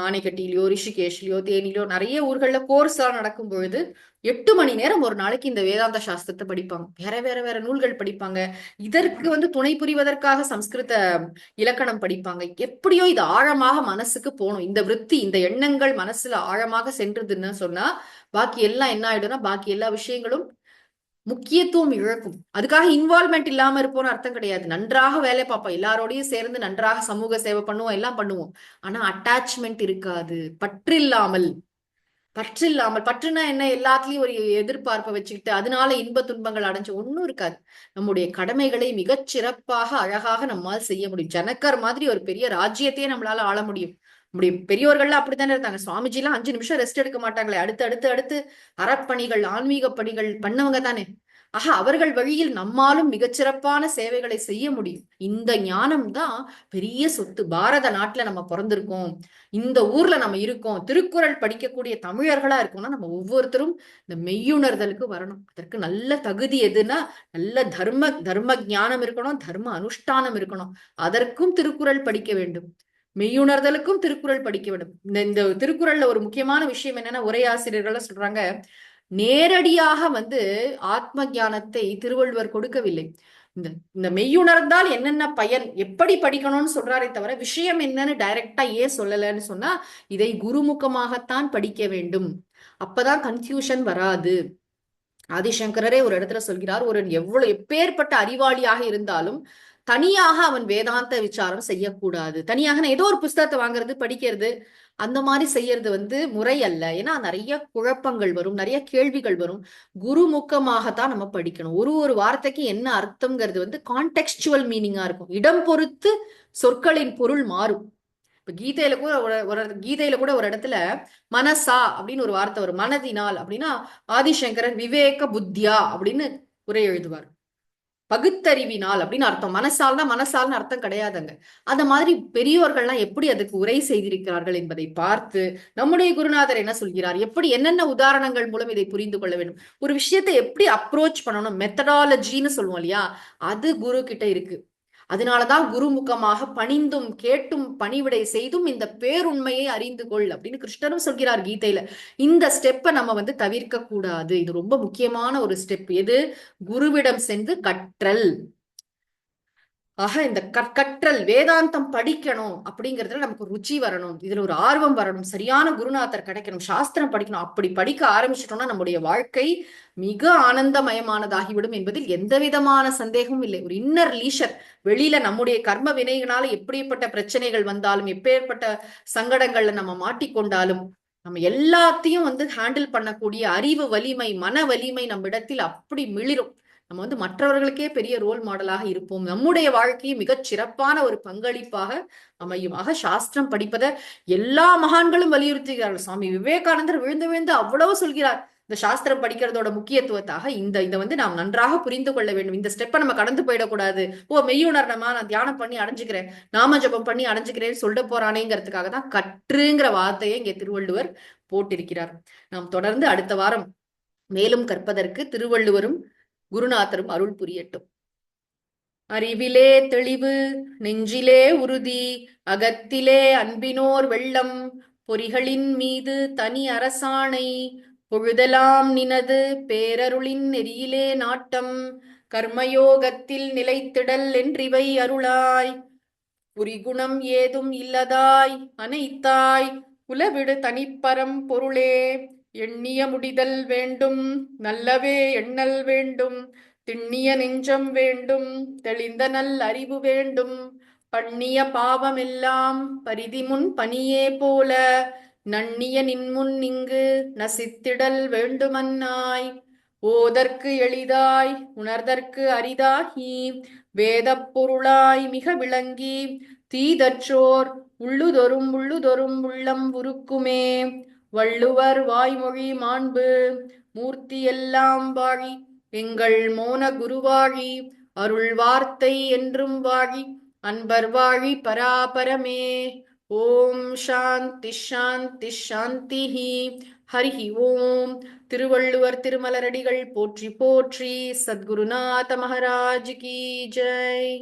ஆனைக்கட்டியிலயோ ரிஷிகேஷ்லயோ தேனிலயோ நிறைய ஊர்கள்ல கோர்ஸ் எல்லாம் நடக்கும் பொழுது 8 மணி நேரம் ஒரு நாளைக்கு இந்த வேதாந்த சாஸ்திரத்தை படிப்பாங்க. வேற வேற வேற நூல்கள் படிப்பாங்க. இதற்கு துணை புரிவதற்காக சம்ஸ்கிருத இலக்கணம் படிப்பாங்க. எப்படியோ இது ஆழமாக மனசுக்கு போகணும். இந்த விருத்தி, இந்த எண்ணங்கள் மனசுல ஆழமாக சென்றதுன்னு சொன்னா பாக்கி எல்லாம் என்ன ஆயிடும்னா பாக்கி எல்லா விஷயங்களும் முக்கியத்துவம் இழக்கும். அதுக்காக இன்வால்மெண்ட் இல்லாம இருப்போம்னு அர்த்தம் கிடையாது. நன்றாக வேலை பார்ப்போம், எல்லாரோடையும் சேர்ந்து நன்றாக சமூக சேவை பண்ணுவோம், எல்லாம் பண்ணுவோம். ஆனா அட்டாச்மெண்ட் இருக்காது. பற்றில்லாமல் பற்றுனா என்ன, எல்லாத்துலயும் ஒரு எதிர்பார்ப்பை வச்சுக்கிட்டு அதனால இன்ப துன்பங்கள் அடைஞ்சு ஒன்னும் இருக்காது. நம்முடைய கடமைகளை மிகச் சிறப்பாக அழகாக நம்மால் செய்ய முடியும். ஜனக்கர் மாதிரி ஒரு பெரிய ராஜ்யத்தையே நம்மளால ஆள முடியும். நம்முடைய பெரியோர்கள்லாம் அப்படித்தானே இருந்தாங்க. சுவாமிஜி எல்லாம் 5 நிமிஷம் ரெஸ்ட் எடுக்க மாட்டாங்களே, அடுத்து அடுத்து அடுத்து அறப்பணிகள் ஆன்மீக பணிகள் பண்ணவங்க தானே. ஆக அவர்கள் வழியில் நம்மாலும் மிகச்சிறப்பான சேவைகளை செய்ய முடியும். இந்த ஞானம் தான் பெரிய சொத்து. பாரத நாட்டுல நம்ம பிறந்திருக்கோம், இந்த ஊர்ல நம்ம இருக்கோம், திருக்குறள் படிக்கக்கூடிய தமிழர்களா இருக்கோம்னா நம்ம ஒவ்வொருத்தரும் இந்த மெய்யுணர்தலுக்கு வரணும். அதற்கு நல்ல தகுதி எதுனா நல்ல தர்ம ஞானம் இருக்கணும், தர்ம அனுஷ்டானம் இருக்கணும். அதற்கும் திருக்குறள் படிக்க வேண்டும். மெய்யுணர்தலுக்கும் திருக்குறள் படிக்க வேண்டும். இந்த திருக்குறள்ல ஒரு முக்கியமான விஷயம் என்னன்னா, உரையாசிரியர்கள் சொல்றாங்க, நேரடியாக ஆத்ம ஞானத்தை திருவள்ளுவர் கொடுக்கவில்லை. இந்த இந்த மெய்யுணர்ந்தால் என்னென்ன பயன், எப்படி படிக்கணும்னு சொல்றாரே தவிர விஷயம் என்னன்னு டைரக்டா ஏன் சொல்லலன்னு சொன்னா, இதை குருமுகமாகத்தான் படிக்க வேண்டும், அப்பதான் கன்ஃபியூஷன் வராது. ஆதிசங்கரரே ஒரு இடத்துல சொல்கிறார், ஒரு எவ்வளவு எப்பேற்பட்ட அறிவாளியாக இருந்தாலும் தனியாக அவன் வேதாந்த விசாரம் செய்யக்கூடாது. தனியாக ஏதோ ஒரு புஸ்தகத்தை வாங்குறது படிக்கிறது அந்த மாதிரி செய்யறது முறை அல்ல. ஏன்னா நிறைய குழப்பங்கள் வரும், நிறைய கேள்விகள் வரும். குருமுகமாகத்தான் நம்ம படிக்கணும். ஒரு ஒரு வார்த்தைக்கு என்ன அர்த்தம்ங்கிறது கான்டெக்ஸ்டுவல் மீனிங்கா இருக்கும். இடம் பொறுத்து சொற்களின் பொருள் மாறும். இப்ப கீதையில கூட ஒரு இடத்துல மனசா அப்படின்னு ஒரு வார்த்தை வரும். மனதினால் அப்படின்னா ஆதிசங்கரன் விவேக புத்தியா அப்படின்னு உரை எழுதுவார். பகுத்தறிவினால் அப்படின்னு அர்த்தம். மனசால்னு அர்த்தம் கிடையாதுங்க. அந்த மாதிரி பெரியோர்கள்லாம் எப்படி அதுக்கு உரை செய்திருக்கிறார்கள் என்பதை பார்த்து நம்முடைய குருநாதர் என்ன சொல்கிறார், எப்படி என்னென்ன உதாரணங்கள் மூலம் இதை புரிந்து கொள்ள வேண்டும், ஒரு விஷயத்தை எப்படி அப்ரோச் பண்ணணும், மெத்தடாலஜின்னு சொல்லுவோம் இல்லையா, அது குரு கிட்ட இருக்கு. அதனாலதான் குருமுகமாக பணிந்தும் கேட்டும் பணிவிடை செய்தும் இந்த பேருண்மையை அறிந்து கொள் அப்படின்னு கிருஷ்ணரும் சொல்கிறார் கீதையில. இந்த ஸ்டெப்பை நம்ம தவிர்க்க கூடாது. இது ரொம்ப முக்கியமான ஒரு ஸ்டெப். எது? குருவிடம் சென்று கற்றல். ஆக இந்த கற்றல், வேதாந்தம் படிக்கணும் அப்படிங்கிறதுல நமக்கு ருச்சி வரணும், இதுல ஒரு ஆர்வம் வரணும், சரியான குருநாதர் கிடைக்கணும், சாஸ்திரம் படிக்கணும். அப்படி படிக்க ஆரம்பிச்சிட்டோம்னா நம்முடைய வாழ்க்கை மிக ஆனந்தமயமானதாகிவிடும் என்பதில் எந்த விதமான சந்தேகமும் இல்லை. ஒரு இன்னர் லீஷர். வெளியில நம்முடைய கர்ம வினைகளால எப்படிப்பட்ட பிரச்சனைகள் வந்தாலும், எப்பேற்பட்ட சங்கடங்கள்ல நம்ம மாட்டிக்கொண்டாலும், நம்ம எல்லாத்தையும் ஹேண்டில் பண்ணக்கூடிய அறிவு வலிமை, மன வலிமை நம்ம இடத்தில் அப்படி மிளிரும். நம்ம மற்றவர்களுக்கே பெரிய ரோல் மாடலாக இருப்போம். நம்முடைய வாழ்க்கையை மிகச் சிறப்பான ஒரு பங்களிப்பாக அமையும். ஆக சாஸ்திரம் படிப்பதை எல்லா மகான்களும் வலியுறுத்துகிறார்கள். சுவாமி விவேகானந்தர் விழுந்து விழுந்து அவ்வளவு சொல்கிறார் இந்த சாஸ்திரம் படிக்கிறதோட முக்கியத்துவத்தாக. இந்த நாம் நன்றாக புரிந்து கொள்ள வேண்டும். இந்த ஸ்டெப்பை நம்ம கடந்து போயிடக்கூடாது. மெய்யுணர்ணமா நான் தியானம் பண்ணி அடைஞ்சுக்கிறேன், நாம ஜபம் பண்ணி அடைஞ்சுக்கிறேன்னு சொல்ல போறானேங்கிறதுக்காக தான் கற்றுங்கிற வார்த்தையை இங்கே திருவள்ளுவர் போட்டிருக்கிறார். நாம் தொடர்ந்து அடுத்த வாரம் மேலும் கற்பதற்கு திருவள்ளுவரும் குருநாதரும் அருள் புரியட்டும். அறிவிலே தெளிவு, நெஞ்சிலே உறுதி, அகத்திலே அன்பினோர் வெள்ளம், பொறிகளின் மீது தனி அரசாணை, பொழுதெல்லாம் நினது பேரருளின் நெறியிலே நாட்டம், கர்மயோகத்தில் நிலைத்திடல் என்றிவை அருளாய், புரிகுணம் ஏதும் இல்லதாய் அனைத்தாய், உலவிடு தனிப்பரம் பொருளே, எண்ணிய முடிதல் வேண்டும், நல்லவே எண்ணல் வேண்டும், திண்ணிய நெஞ்சம் வேண்டும், தெளிந்த நல் அறிவு வேண்டும், பண்ணிய பாவமெல்லாம் பரிதிமுன் பணியே போல, நன்னிய நின்முன் இங்கு நசித்திடல் வேண்டுமன்னாய், ஓதற்கு எளிதாய் உணர்தற்கு அரிதாகி, வேதப் பொருளாய் மிக விளங்கி, தீதற்றோர் உள்ளுதொரும் உள்ளம் உருக்குமே, வள்ளுவர் வாய்மொழி மாண்பு மூர்த்தி எல்லாம் வாழி, எங்கள் மோன குருவாழி, அருள் வார்த்தை என்றும் வாழி, அன்பர் வாழி பராபரமே. ஓம் சாந்தி சாந்தி சாந்தி. ஹரி ஓம். திருவள்ளுவர் திருமலரடிகள் போற்றி போற்றி. சத்குருநாத மகாராஜ் கி ஜெய்.